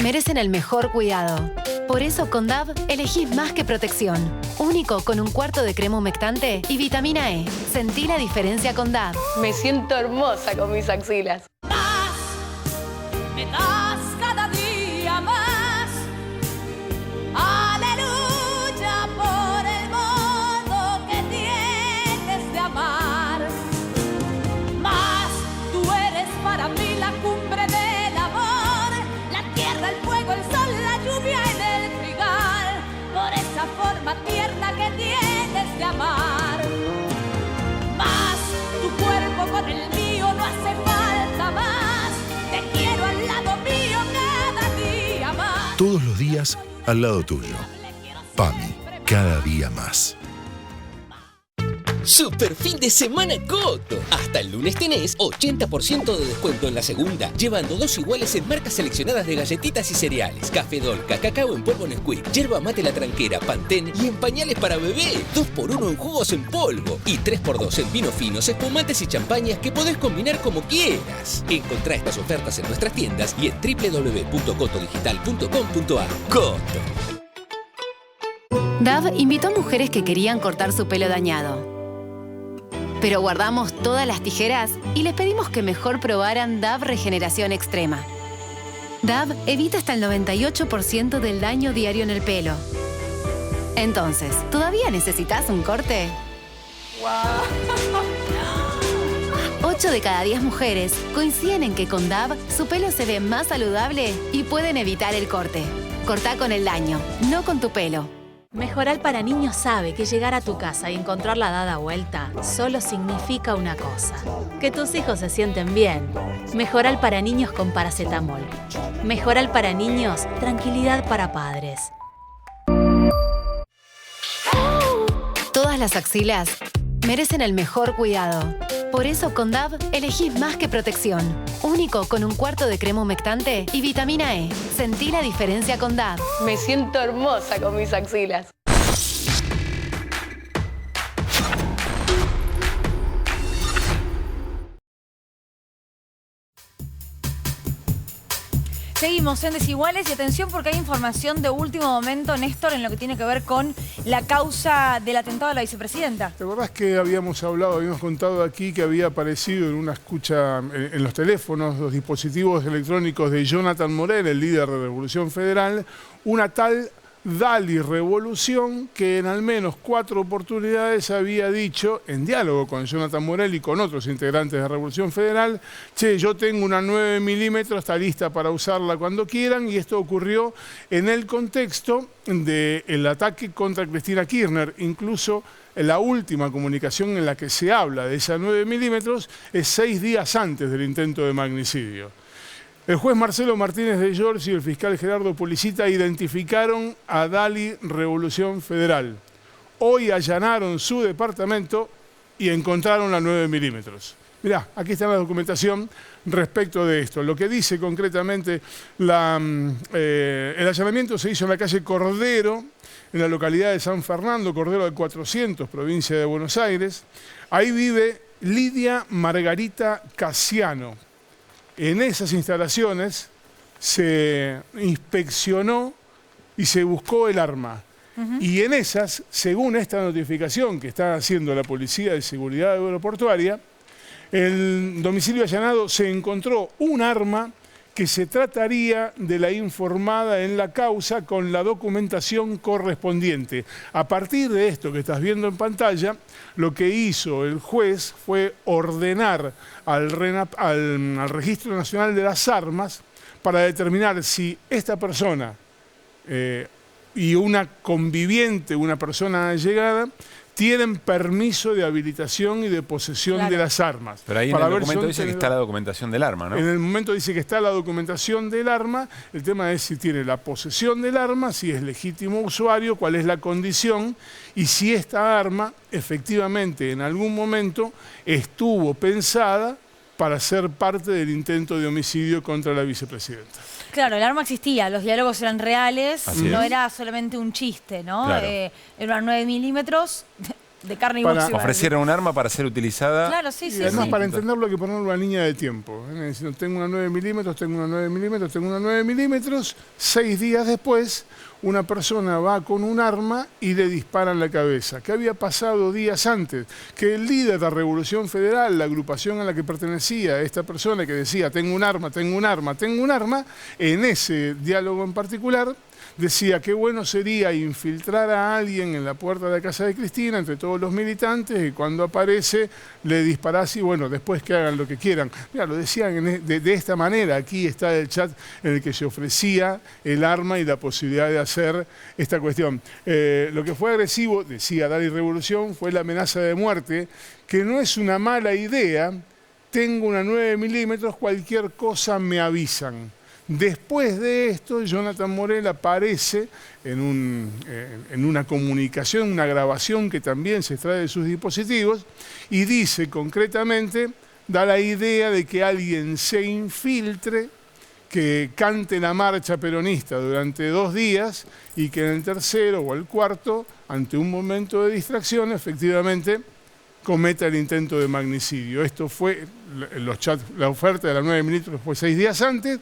merecen el mejor cuidado. Por eso con Dove elegís más que protección. Único con un cuarto de crema humectante y vitamina E. Sentí la diferencia con Dove. Me siento hermosa con mis axilas. Me das cada día más. Aleluya por el modo que tienes de amar. Más tú eres para mí la cumbre del amor. La tierra, el fuego, el sol, la lluvia en el trigal. Por esa forma tierna que tienes de amar. Más tu cuerpo con el mío no hace falta más. Te quiero al lado mío cada día más. Todos los días al lado tuyo. PAMI, cada día más. Super fin de semana Coto. Hasta el lunes tenés 80% de descuento en la segunda, llevando 2 iguales en marcas seleccionadas de galletitas y cereales, café Dolca, cacao en polvo Nesquik, yerba mate La Tranquera, Pantene y en pañales para bebé. 2x1 en jugos en polvo y 3x2 en vinos finos, espumantes y champañas que podés combinar como quieras. Encontrá estas ofertas en nuestras tiendas y en www.cotodigital.com.ar. Coto. Dove invitó a mujeres que querían cortar su pelo dañado. Pero guardamos todas las tijeras y les pedimos que mejor probaran Dove Regeneración Extrema. Dove evita hasta el 98% del daño diario en el pelo. Entonces, ¿todavía necesitas un corte? 8 de cada 10 mujeres coinciden en que con Dove su pelo se ve más saludable y pueden evitar el corte. Cortá con el daño, no con tu pelo. Mejoral para Niños sabe que llegar a tu casa y encontrarla dada vuelta solo significa una cosa: que tus hijos se sienten bien. Mejoral para Niños con paracetamol. Mejoral para Niños, tranquilidad para padres. Todas las axilas merecen el mejor cuidado. Por eso con Dove elegís más que protección. Único con un cuarto de crema humectante y vitamina E. Sentí la diferencia con Dove. Me siento hermosa con mis axilas. Seguimos en Desiguales y atención porque hay información de último momento, Néstor, en lo que tiene que ver con la causa del atentado a la vicepresidenta. ¿Te acordás que habíamos contado aquí que había aparecido en una escucha en los teléfonos, los dispositivos electrónicos de Jonathan Morel, el líder de Revolución Federal, una tal Dali Revolución que en al menos 4 oportunidades había dicho, en diálogo con Jonathan Morel y con otros integrantes de Revolución Federal, che, yo tengo una 9 milímetros, está lista para usarla cuando quieran, y esto ocurrió en el contexto del ataque contra Cristina Kirchner. Incluso la última comunicación en la que se habla de esa 9 milímetros es 6 días antes del intento de magnicidio. El juez Marcelo Martínez de Giorgi y el fiscal Gerardo Policita identificaron a Dali Revolución Federal. Hoy allanaron su departamento y encontraron la 9 milímetros. Mirá, aquí está la documentación respecto de esto. Lo que dice concretamente, el allanamiento se hizo en la calle Cordero, en la localidad de San Fernando, Cordero de 400, provincia de Buenos Aires. Ahí vive Lidia Margarita Casiano. En esas instalaciones se inspeccionó y se buscó el arma. Y en esas, según esta notificación que está haciendo la Policía de Seguridad Aeroportuaria, el domicilio allanado se encontró un arma que se trataría de la informada en la causa con la documentación correspondiente. A partir de esto que estás viendo en pantalla, lo que hizo el juez fue ordenar al Registro Nacional de las Armas para determinar si esta persona y una conviviente, una persona allegada, tienen permiso de habilitación y de posesión de las armas. Pero ahí en el documento dice que está la documentación del arma, ¿no? En el momento dice que está la documentación del arma. El tema es si tiene la posesión del arma, si es legítimo usuario, cuál es la condición y si esta arma efectivamente en algún momento estuvo pensada para ser parte del intento de homicidio contra la vicepresidenta. Claro, el arma existía, los diálogos eran reales, no era solamente un chiste, ¿no? Claro. Eran 9 milímetros de carne y hueso. Ofrecieron un arma para ser utilizada. Claro, sí, sí. Y además para entenderlo hay que ponerlo a línea de tiempo. Es decir, tengo una 9 milímetros, tengo una 9 milímetros, tengo una 9 milímetros. 6 días después, una persona va con un arma y le dispara en la cabeza. ¿Qué había pasado días antes? Que el líder de la Revolución Federal, la agrupación a la que pertenecía esta persona que decía tengo un arma, tengo un arma, tengo un arma, en ese diálogo en particular decía qué bueno sería infiltrar a alguien en la puerta de la casa de Cristina entre todos los militantes y cuando aparece le disparás y bueno, después que hagan lo que quieran. Mira, lo decían de esta manera. Aquí está el chat en el que se ofrecía el arma y la posibilidad de hacer esta cuestión. Lo que fue agresivo, decía Dali Revolución, fue la amenaza de muerte, que no es una mala idea. Tengo una 9 milímetros, cualquier cosa me avisan. Después de esto, Jonathan Morel aparece en una comunicación, una grabación que también se extrae de sus dispositivos y dice concretamente, da la idea de que alguien se infiltre, que cante la marcha peronista durante 2 días y que en el tercero o el cuarto, ante un momento de distracción, efectivamente cometa el intento de magnicidio. Esto fue, la oferta de la 9 milímetros fue 6 días antes.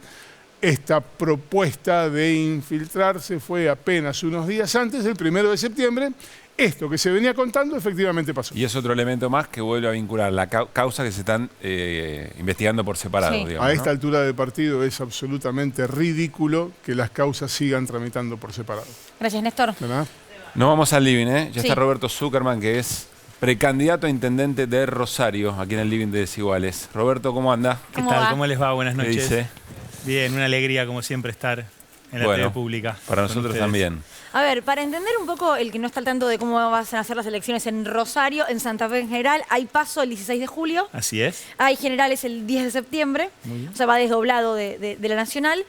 Esta propuesta de infiltrarse fue apenas unos días antes, el 1 de septiembre. Esto que se venía contando efectivamente pasó. Y es otro elemento más que vuelve a vincular la causa que se están investigando por separado. Sí. Digamos, a esta altura del partido es absolutamente ridículo que las causas sigan tramitando por separado. Gracias, Néstor. ¿Verdad? Nos vamos al living, ¿eh? Ya Sí. está Roberto Zuckerman, que es precandidato a intendente de Rosario, aquí en el living de Desiguales. Roberto, ¿cómo anda? ¿Qué tal? ¿Cómo les va? Buenas ¿Qué noches. dice? Bien, una alegría como siempre estar en la TV pública. Para nosotros también. A ver, para entender un poco el que no está al tanto de cómo van a ser las elecciones en Rosario, en Santa Fe en general, hay paso el 16 de julio, Así es. hay generales el 10 de septiembre, Muy bien. o sea, va desdoblado de la nacional,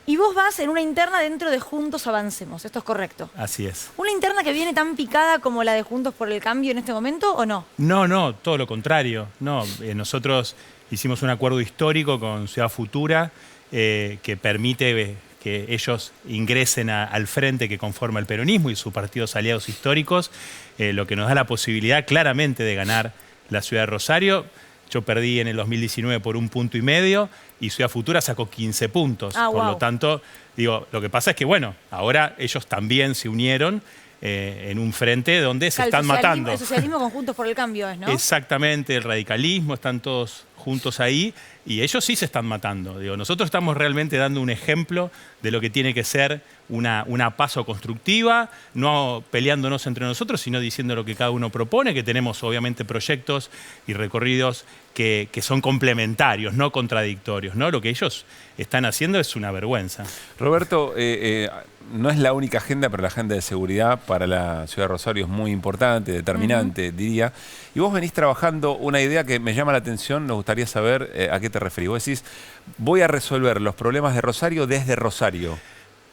y vos vas en una interna dentro de Juntos Avancemos, ¿esto es correcto? Así es. ¿Una interna que viene tan picada como la de Juntos por el Cambio en este momento o no? No, todo lo contrario. No, nosotros hicimos un acuerdo histórico con Ciudad Futura que permite que ellos ingresen al frente que conforma el peronismo y sus partidos aliados históricos, lo que nos da la posibilidad claramente de ganar la ciudad de Rosario. Yo perdí en el 2019 por 1,5 puntos y Ciudad Futura sacó 15 puntos. Por lo tanto, digo, lo que pasa es que, bueno, ahora ellos también se unieron en un frente donde se están matando. El socialismo con Juntos por el Cambio es, ¿no? Exactamente, el radicalismo, están todos juntos ahí y ellos sí se están matando. Digo, nosotros estamos realmente dando un ejemplo de lo que tiene que ser una paso constructiva, no peleándonos entre nosotros, sino diciendo lo que cada uno propone, que tenemos obviamente proyectos y recorridos que son complementarios, no contradictorios, ¿no? Lo que ellos están haciendo es una vergüenza. Roberto, no es la única agenda, pero la agenda de seguridad para la ciudad de Rosario es muy importante, determinante, diría. Y vos venís trabajando una idea que me llama la atención, nos gustaría saber a qué te referís. Vos decís, voy a resolver los problemas de Rosario desde Rosario.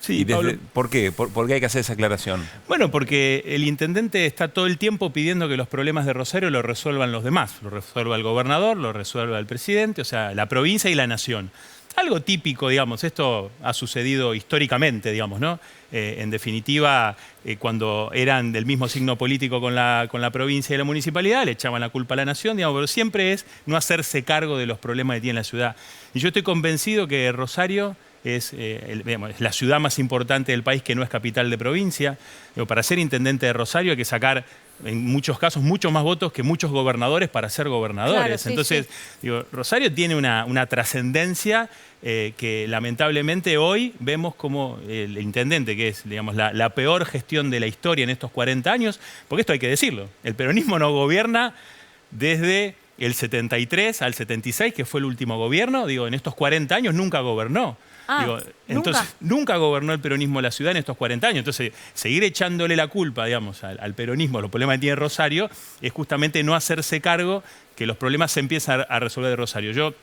Sí, ¿Y por qué? ¿Por qué hay que hacer esa aclaración? Bueno, porque el intendente está todo el tiempo pidiendo que los problemas de Rosario los resuelvan los demás. Lo resuelva el gobernador, lo resuelva el presidente, o sea, la provincia y la nación. Algo típico, digamos, esto ha sucedido históricamente, digamos, ¿no? En definitiva, cuando eran del mismo signo político con la provincia y la municipalidad, le echaban la culpa a la nación, digamos, pero siempre es no hacerse cargo de los problemas que tiene la ciudad. Y yo estoy convencido que Rosario es la ciudad más importante del país que no es capital de provincia. Digo, para ser intendente de Rosario hay que sacar, en muchos casos, muchos más votos que muchos gobernadores para ser gobernadores. Claro, sí, Entonces, sí. Digo, Rosario tiene una trascendencia que lamentablemente hoy vemos como el intendente, que es, digamos, la peor gestión de la historia en estos 40 años, porque esto hay que decirlo, el peronismo no gobierna desde el 73 al 76, que fue el último gobierno, digo, en estos 40 años nunca gobernó. Digo, entonces, nunca gobernó el peronismo la ciudad en estos 40 años. Entonces, seguir echándole la culpa, digamos, al peronismo, los problemas que tiene Rosario, es justamente no hacerse cargo que los problemas se empiezan a resolver de Rosario. Yo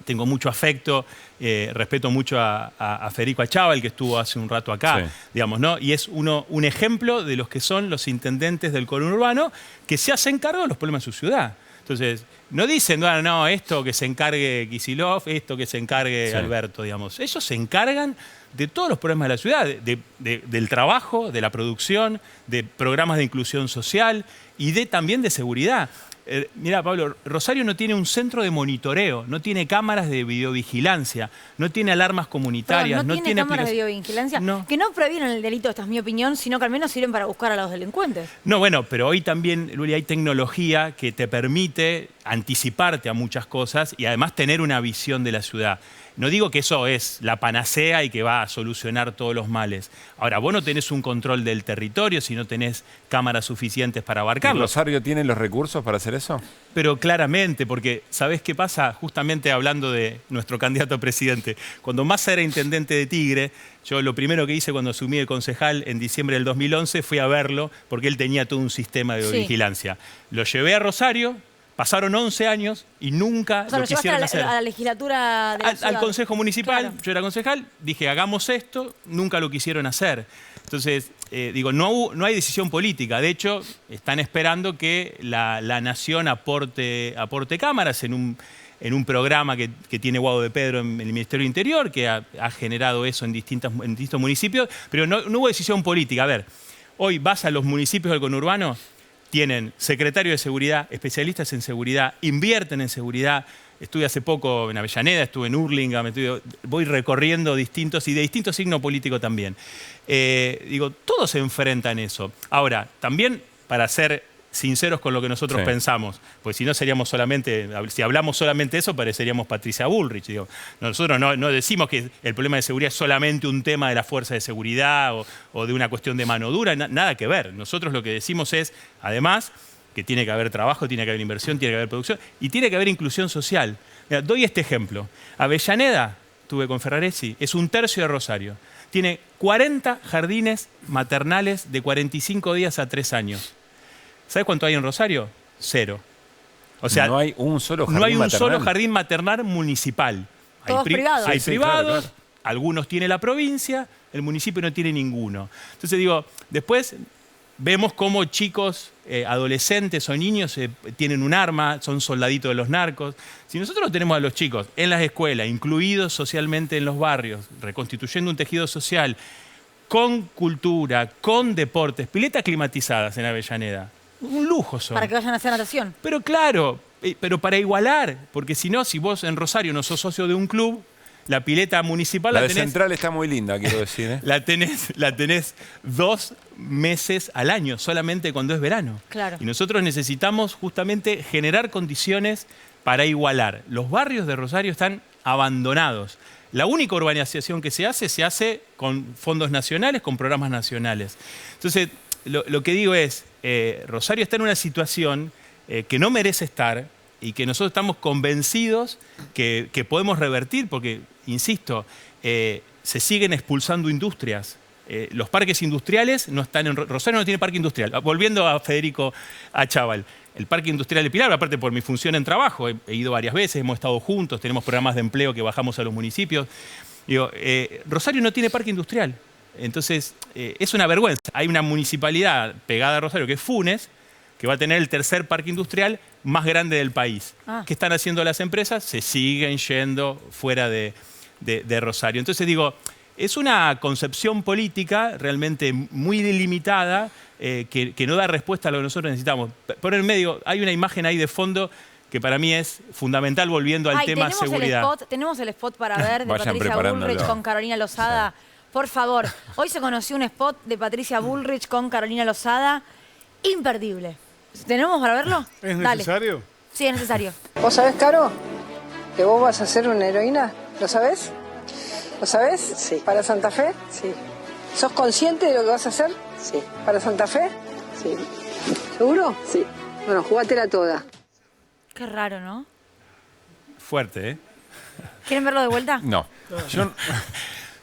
tengo mucho afecto, respeto mucho a Federico Achával, que estuvo hace un rato acá, digamos, ¿no? Y es un ejemplo de los que son los intendentes del conurbano que se hacen cargo de los problemas de su ciudad. Entonces, no dicen, no, esto que se encargue Kicillof, esto que se encargue Alberto, digamos. Ellos se encargan de todos los problemas de la ciudad, del trabajo, de la producción, de programas de inclusión social y también de seguridad. Mira, Pablo, Rosario no tiene un centro de monitoreo, no tiene cámaras de videovigilancia, no tiene alarmas comunitarias, no tiene cámaras de videovigilancia, que no previenen el delito, esta es mi opinión, sino que al menos sirven para buscar a los delincuentes. No, bueno, pero hoy también, Luli, hay tecnología que te permite anticiparte a muchas cosas y además tener una visión de la ciudad. No digo que eso es la panacea y que va a solucionar todos los males. Ahora, vos no tenés un control del territorio si no tenés cámaras suficientes para abarcarlo. ¿Rosario tiene los recursos para hacer eso? Pero claramente, porque ¿sabés qué pasa? Justamente hablando de nuestro candidato a presidente. Cuando Massa era intendente de Tigre, yo lo primero que hice cuando asumí de concejal en diciembre del 2011 fui a verlo porque él tenía todo un sistema de vigilancia. Lo llevé a Rosario. Pasaron 11 años y nunca lo quisieron hacer. A la legislatura de la ciudad. Al Consejo Municipal, yo era concejal, dije, hagamos esto, nunca lo quisieron hacer. Entonces, digo, no hay decisión política. De hecho, están esperando que la Nación aporte cámaras en un programa que tiene Guado de Pedro en el Ministerio del Interior, que ha generado eso en distintos municipios, pero no hubo decisión política. A ver, hoy vas a los municipios del conurbano, tienen secretario de seguridad, especialistas en seguridad, invierten en seguridad. Estuve hace poco en Avellaneda, estuve en Hurlingham, voy recorriendo distintos y de distinto signo político también. Digo, todos se enfrentan eso. Ahora, también para ser sinceros con lo que nosotros pensamos, pues si no seríamos solamente, si hablamos solamente eso, pareceríamos Patricia Bullrich. Digo. Nosotros no decimos que el problema de seguridad es solamente un tema de la fuerza de seguridad o de una cuestión de mano dura, nada que ver. Nosotros lo que decimos es, además, que tiene que haber trabajo, tiene que haber inversión, tiene que haber producción y tiene que haber inclusión social. Mira, doy este ejemplo. Avellaneda, estuve con Ferraresi, es 1/3 de Rosario. Tiene 40 jardines maternales de 45 días a 3 años. ¿Sabes cuánto hay en Rosario? 0. O sea, no hay un solo jardín maternal municipal. Todos privados. Hay privados, claro. Algunos tiene la provincia, el municipio no tiene ninguno. Entonces digo, después vemos cómo chicos, adolescentes o niños tienen un arma, son soldaditos de los narcos. Si nosotros tenemos a los chicos en las escuelas, incluidos socialmente en los barrios, reconstituyendo un tejido social, con cultura, con deportes, piletas climatizadas en Avellaneda, un lujo son. Para que vayan a hacer natación. Pero claro, pero para igualar, porque si no, si vos en Rosario no sos socio de un club, la pileta municipal la tenés... Central está muy linda, quiero decir. ¿eh? La tenés 2 meses al año, solamente cuando es verano. Claro. Y nosotros necesitamos justamente generar condiciones para igualar. Los barrios de Rosario están abandonados. La única urbanización que se hace con fondos nacionales, con programas nacionales. Entonces, lo que digo es, Rosario está en una situación que no merece estar y que nosotros estamos convencidos que podemos revertir porque, insisto, se siguen expulsando industrias. Los parques industriales no están en... Rosario no tiene parque industrial. Volviendo a Federico Achával. El Parque Industrial de Pilar, aparte por mi función en trabajo, he ido varias veces, hemos estado juntos, tenemos programas de empleo que bajamos a los municipios. Digo, Rosario no tiene parque industrial. Entonces, es una vergüenza. Hay una municipalidad pegada a Rosario, que es Funes, que va a tener el 3er parque industrial más grande del país. ¿Qué están haciendo las empresas? Se siguen yendo fuera de Rosario. Entonces digo, es una concepción política realmente muy delimitada que no da respuesta a lo que nosotros necesitamos. Por el medio, hay una imagen ahí de fondo que para mí es fundamental volviendo al tema seguridad. Tenemos el spot para ver de Patricia Bullrich con Carolina Lozada. Sí. Por favor, hoy se conoció un spot de Patricia Bullrich con Carolina Lozada. Imperdible. ¿Tenemos para verlo? ¿Es necesario? Dale. Sí, es necesario. ¿Vos sabés, Caro, que vos vas a ser una heroína? ¿Lo sabés? ¿Lo sabés? Sí. ¿Para Santa Fe? Sí. ¿Sos consciente de lo que vas a hacer? Sí. ¿Para Santa Fe? Sí. ¿Seguro? Sí. Bueno, jugátela toda. Qué raro, ¿no? Fuerte, ¿eh? ¿Quieren verlo de vuelta? No.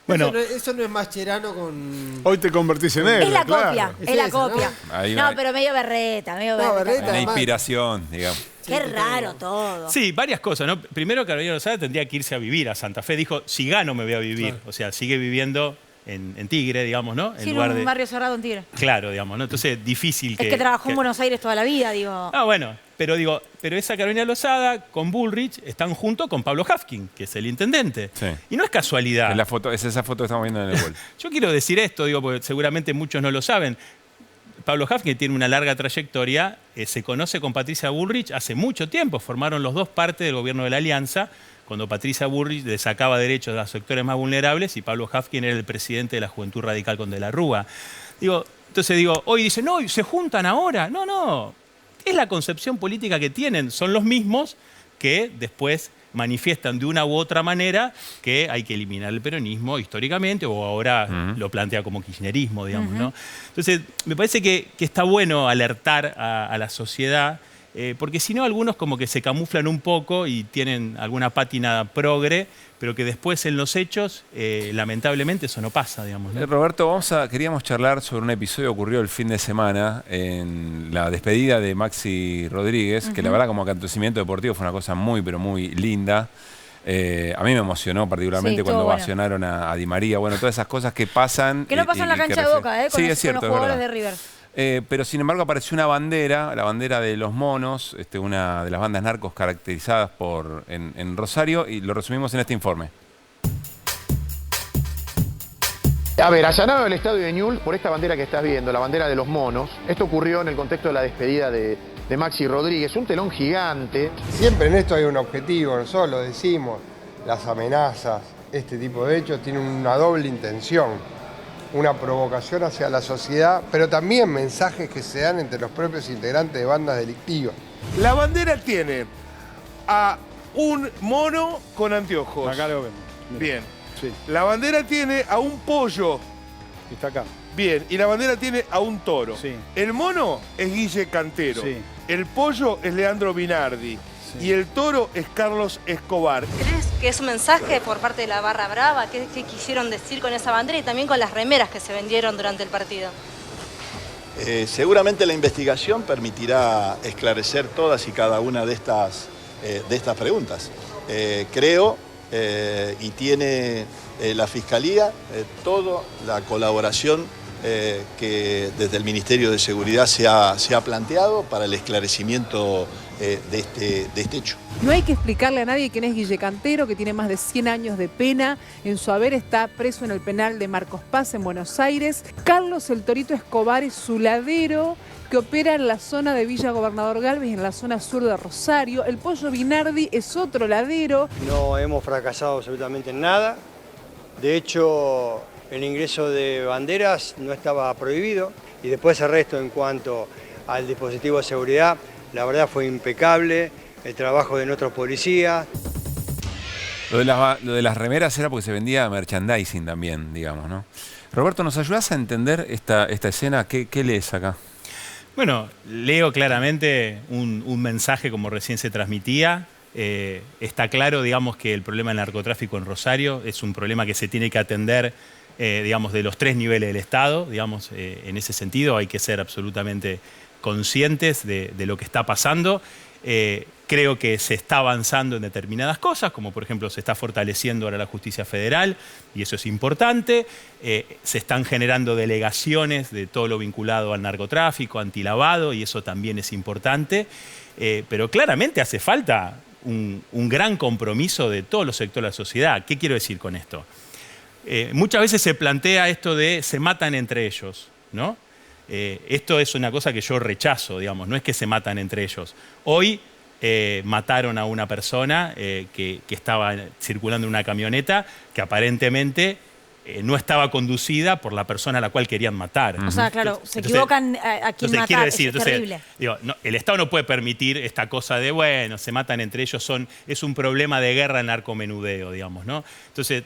Bueno, eso no es Mascherano con... Hoy te convertís en él. Es la claro. copia, es la copia. ¿no? No, pero medio berreta, Una inspiración, digamos. Qué raro todo. Sí, varias cosas, ¿no? Primero, Carolina Lozada tendría que irse a vivir a Santa Fe. Dijo, si gano me voy a vivir. Claro. O sea, sigue viviendo en Tigre, digamos, ¿no? Sí, en un barrio cerrado en Tigre. Claro, digamos, ¿no? Entonces, difícil que... Es que trabajó en Buenos Aires toda la vida, digo. Ah, bueno, pero esa Carolina Lozada con Bullrich están junto con Pablo Hafkin, que es el intendente. Sí. Y no es casualidad. Es esa foto que estamos viendo en el gol. Yo quiero decir esto, digo, porque seguramente muchos no lo saben. Pablo Hafkin tiene una larga trayectoria, se conoce con Patricia Bullrich hace mucho tiempo, formaron los dos parte del gobierno de la Alianza, cuando Patricia Bullrich le sacaba derechos a los sectores más vulnerables y Pablo Hafkin era el presidente de la Juventud Radical con De la Rúa. Entonces hoy dicen, no, se juntan ahora. No, es la concepción política que tienen, son los mismos que después manifiestan de una u otra manera que hay que eliminar el peronismo históricamente, o ahora lo plantea como kirchnerismo, digamos, ¿no? Entonces, me parece que está bueno alertar a la sociedad, porque si no, algunos como que se camuflan un poco y tienen alguna pátina progre, pero que después en los hechos, lamentablemente, eso no pasa, digamos, ¿no? Roberto, queríamos charlar sobre un episodio que ocurrió el fin de semana en la despedida de Maxi Rodríguez, que la verdad como acontecimiento deportivo fue una cosa muy, pero muy linda. A mí me emocionó particularmente cuando ovacionaron a Di María. Bueno, todas esas cosas que pasan. Que no pasan en la cancha de Boca, sí, es cierto, con los jugadores de River. Pero sin embargo apareció una bandera, la bandera de los monos, una de las bandas narcos caracterizadas en Rosario, y lo resumimos en este informe. A ver, allanaron el estadio de Newell's por esta bandera que estás viendo, la bandera de los monos. Esto ocurrió en el contexto de la despedida de Maxi Rodríguez, un telón gigante. Siempre en esto hay un objetivo, nosotros lo decimos, las amenazas, este tipo de hechos tienen una doble intención. Una provocación hacia la sociedad, pero también mensajes que se dan entre los propios integrantes de bandas delictivas. La bandera tiene a un mono con anteojos. Acá lo ven. Bien. Sí. La bandera tiene a un pollo. Está acá. Bien. Y la bandera tiene a un toro. Sí. El mono es Guille Cantero. Sí. El pollo es Leandro Binardi. Sí. Y el toro es Carlos Escobar. ¿Crees que es un mensaje por parte de la Barra Brava? ¿Qué quisieron decir con esa bandera y también con las remeras que se vendieron durante el partido? Seguramente la investigación permitirá esclarecer todas y cada una de estas preguntas. Creo y tiene la Fiscalía toda la colaboración que desde el Ministerio de Seguridad se ha planteado para el esclarecimiento de este hecho. No hay que explicarle a nadie quién es Guille Cantero, que tiene más de 100 años de pena. En su haber está preso en el penal de Marcos Paz en Buenos Aires. Carlos el Torito Escobar es su ladero, que opera en la zona de Villa Gobernador Galvez, en la zona sur de Rosario. El Pollo Binardi es otro ladero. No hemos fracasado absolutamente en nada. De hecho, el ingreso de banderas no estaba prohibido. Y después el resto en cuanto al dispositivo de seguridad, la verdad fue impecable, el trabajo de nuestros policías. Lo de las remeras era porque se vendía merchandising también, digamos, ¿no? Roberto, ¿nos ayudas a entender esta escena? ¿Qué lees acá? Bueno, leo claramente un mensaje como recién se transmitía. Está claro, digamos, que el problema del narcotráfico en Rosario es un problema que se tiene que atender, digamos, de los 3 niveles del Estado. Digamos, en ese sentido hay que ser absolutamente conscientes de lo que está pasando. Creo que se está avanzando en determinadas cosas, como por ejemplo se está fortaleciendo ahora la justicia federal, y eso es importante. Se están generando delegaciones de todo lo vinculado al narcotráfico, antilavado, y eso también es importante. Pero claramente hace falta un gran compromiso de todos los sectores de la sociedad. ¿Qué quiero decir con esto? Muchas veces se plantea esto de se matan entre ellos, ¿no? Esto es una cosa que yo rechazo, digamos, no es que se matan entre ellos. Hoy mataron a una persona que estaba circulando en una camioneta que aparentemente no estaba conducida por la persona a la cual querían matar. O sea, claro, se equivocan a quién matar, quiero decir, es terrible. Digo, no, el Estado no puede permitir esta cosa de, bueno, se matan entre ellos, es un problema de guerra narcomenudeo, digamos, ¿no? Entonces,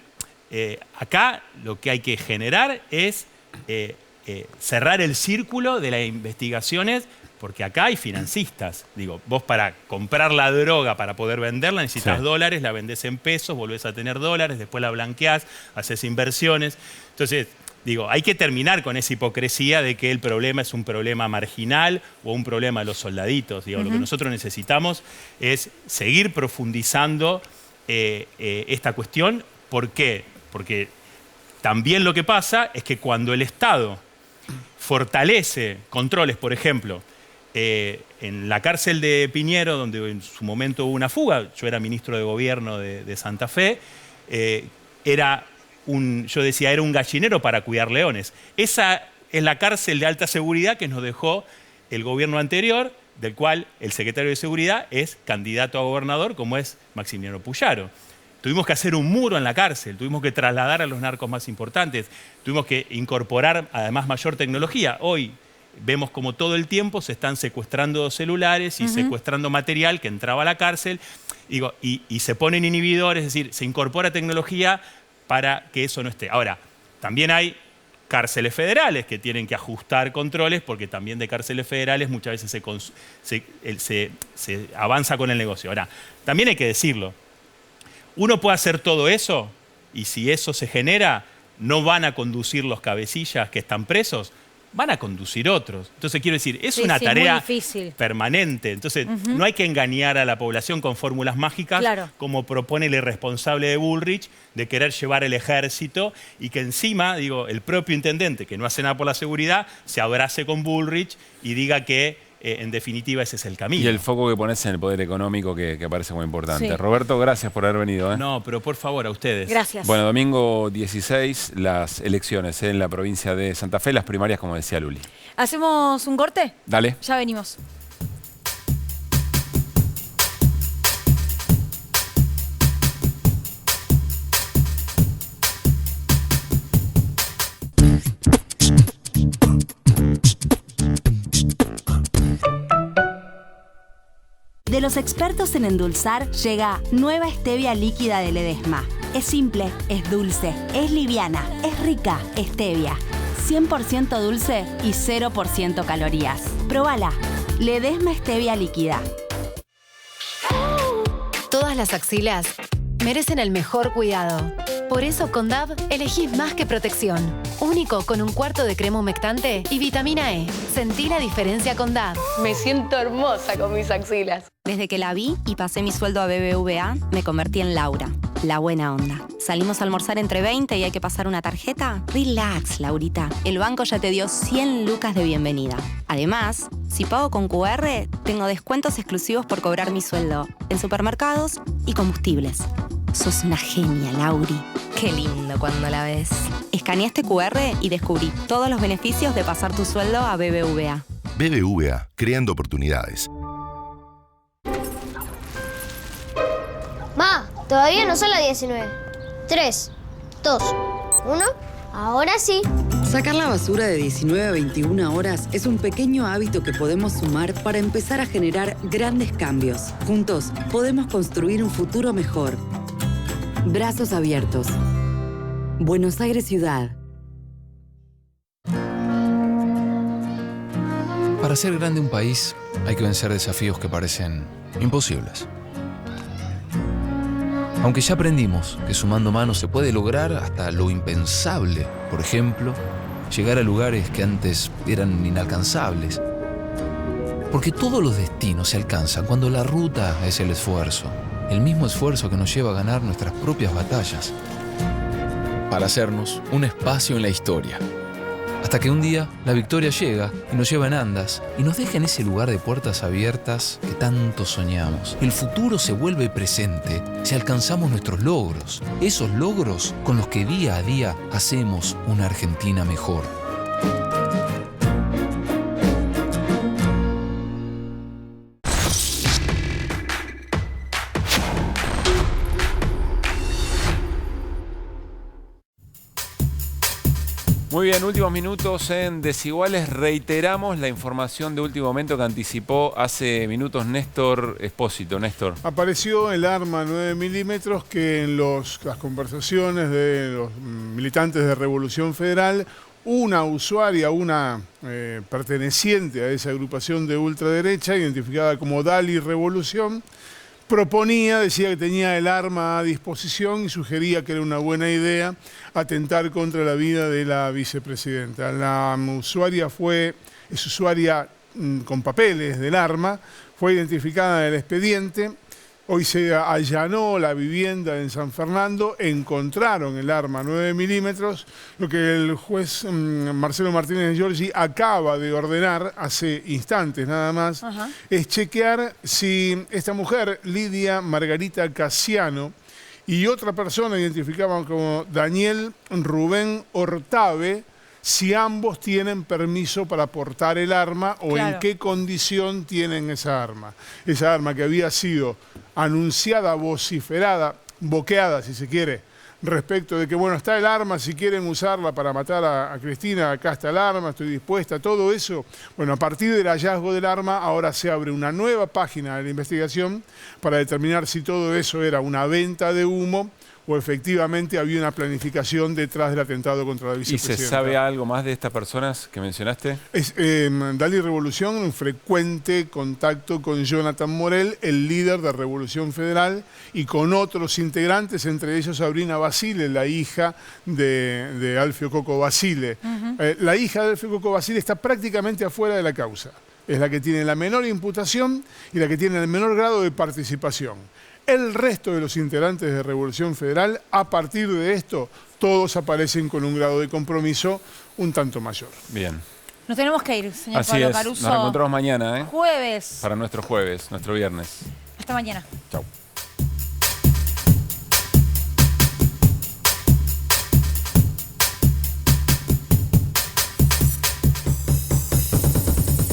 acá lo que hay que generar es cerrar el círculo de las investigaciones Porque acá hay financistas. Digo, vos para comprar la droga, para poder venderla, necesitas dólares, la vendés en pesos, volvés a tener dólares, después la blanqueás, haces inversiones. Entonces, digo, hay que terminar con esa hipocresía de que el problema es un problema marginal o un problema de los soldaditos. Digo, lo que nosotros necesitamos es seguir profundizando esta cuestión. ¿Por qué? Porque también lo que pasa es que cuando el Estado fortalece controles, por ejemplo, en la cárcel de Piñero, donde en su momento hubo una fuga, yo era ministro de gobierno de Santa Fe, yo decía, era un gallinero para cuidar leones. Esa es la cárcel de alta seguridad que nos dejó el gobierno anterior, del cual el secretario de Seguridad es candidato a gobernador, como es Maximiliano Puyaro. Tuvimos que hacer un muro en la cárcel, tuvimos que trasladar a los narcos más importantes, tuvimos que incorporar además mayor tecnología. Hoy vemos como todo el tiempo se están secuestrando celulares y secuestrando material que entraba a la cárcel, digo, y se ponen inhibidores, es decir, se incorpora tecnología para que eso no esté. Ahora, también hay cárceles federales que tienen que ajustar controles, porque también de cárceles federales muchas veces se avanza con el negocio. Ahora, también hay que decirlo, uno puede hacer todo eso y si eso se genera, no van a conducir los cabecillas que están presos, van a conducir otros. Entonces, quiero decir, es una tarea permanente. Entonces, no hay que engañar a la población con fórmulas mágicas, como propone el irresponsable de Bullrich, de querer llevar el ejército y que encima, digo, el propio intendente, que no hace nada por la seguridad, se abrace con Bullrich y diga que, en definitiva, ese es el camino. Y el foco que pones en el poder económico que parece muy importante. Sí. Roberto, gracias por haber venido. No, pero por favor, a ustedes. Gracias. Bueno, domingo 16, las elecciones en la provincia de Santa Fe, las primarias, como decía Luli. ¿Hacemos un corte? Dale. Ya venimos. De los expertos en endulzar, llega nueva stevia líquida de Ledesma. Es simple, es dulce, es liviana, es rica, stevia. 100% dulce y 0% calorías. Próbala. Ledesma stevia líquida. Todas las axilas merecen el mejor cuidado. Por eso con Dove elegís más que protección. Único con un cuarto de crema humectante y vitamina E. Sentí la diferencia con Dove. Me siento hermosa con mis axilas. Desde que la vi y pasé mi sueldo a BBVA, me convertí en Laura, la buena onda. Salimos a almorzar entre 20 y hay que pasar una tarjeta. Relax, Laurita. El banco ya te dio 100 lucas de bienvenida. Además, si pago con QR, tengo descuentos exclusivos por cobrar mi sueldo en supermercados y combustibles. Sos una genia, Lauri. Qué lindo cuando la ves. Escaneé este QR y descubrí todos los beneficios de pasar tu sueldo a BBVA. BBVA, creando oportunidades. Ma, todavía no son las 19. 3, 2, 1. Ahora sí. Sacar la basura de 19 a 21 horas es un pequeño hábito que podemos sumar para empezar a generar grandes cambios. Juntos podemos construir un futuro mejor. Brazos abiertos. Buenos Aires Ciudad. Para hacer grande un país hay que vencer desafíos que parecen imposibles. Aunque ya aprendimos que sumando manos se puede lograr hasta lo impensable. Por ejemplo, llegar a lugares que antes eran inalcanzables. Porque todos los destinos se alcanzan cuando la ruta es el esfuerzo. El mismo esfuerzo que nos lleva a ganar nuestras propias batallas. Para hacernos un espacio en la historia. Hasta que un día la victoria llega y nos lleva en andas y nos deja en ese lugar de puertas abiertas que tanto soñamos. El futuro se vuelve presente si alcanzamos nuestros logros. Esos logros con los que día a día hacemos una Argentina mejor. Muy bien, últimos minutos en Desiguales. Reiteramos la información de último momento que anticipó hace minutos Néstor Espósito. Néstor. Apareció el arma 9 milímetros que en las conversaciones de los militantes de Revolución Federal una usuaria, una perteneciente a esa agrupación de ultraderecha, identificada como Dali Revolución, proponía, decía que tenía el arma a disposición y sugería que era una buena idea atentar contra la vida de la vicepresidenta. La usuaria es usuaria con papeles del arma, fue identificada en el expediente. Hoy se allanó la vivienda en San Fernando, encontraron el arma 9 milímetros. Lo que el juez Marcelo Martínez de Giorgi acaba de ordenar hace instantes nada más, es chequear si esta mujer, Lidia Margarita Casiano, y otra persona identificada como Daniel Rubén Ortave, si ambos tienen permiso para portar el arma o en qué condición tienen esa arma. Esa arma que había sido anunciada, vociferada, boqueada si se quiere, respecto de que bueno, está el arma, si quieren usarla para matar a Cristina, acá está el arma, estoy dispuesta, todo eso. Bueno, a partir del hallazgo del arma, ahora se abre una nueva página de la investigación para determinar si todo eso era una venta de humo o efectivamente había una planificación detrás del atentado contra la vicepresidenta. ¿Y se sabe algo más de estas personas que mencionaste? Dali Revolución, un frecuente contacto con Jonathan Morel, el líder de Revolución Federal, y con otros integrantes, entre ellos Sabrina Basile, la hija de Alfio Coco Basile. La hija de Alfio Coco Basile está prácticamente afuera de la causa. Es la que tiene la menor imputación y la que tiene el menor grado de participación. El resto de los integrantes de Revolución Federal, a partir de esto, todos aparecen con un grado de compromiso un tanto mayor. Bien. Nos tenemos que ir, señor Así Pablo es. Caruso. Nos encontramos mañana, Jueves. Para nuestro jueves, nuestro viernes. Hasta mañana. Chau.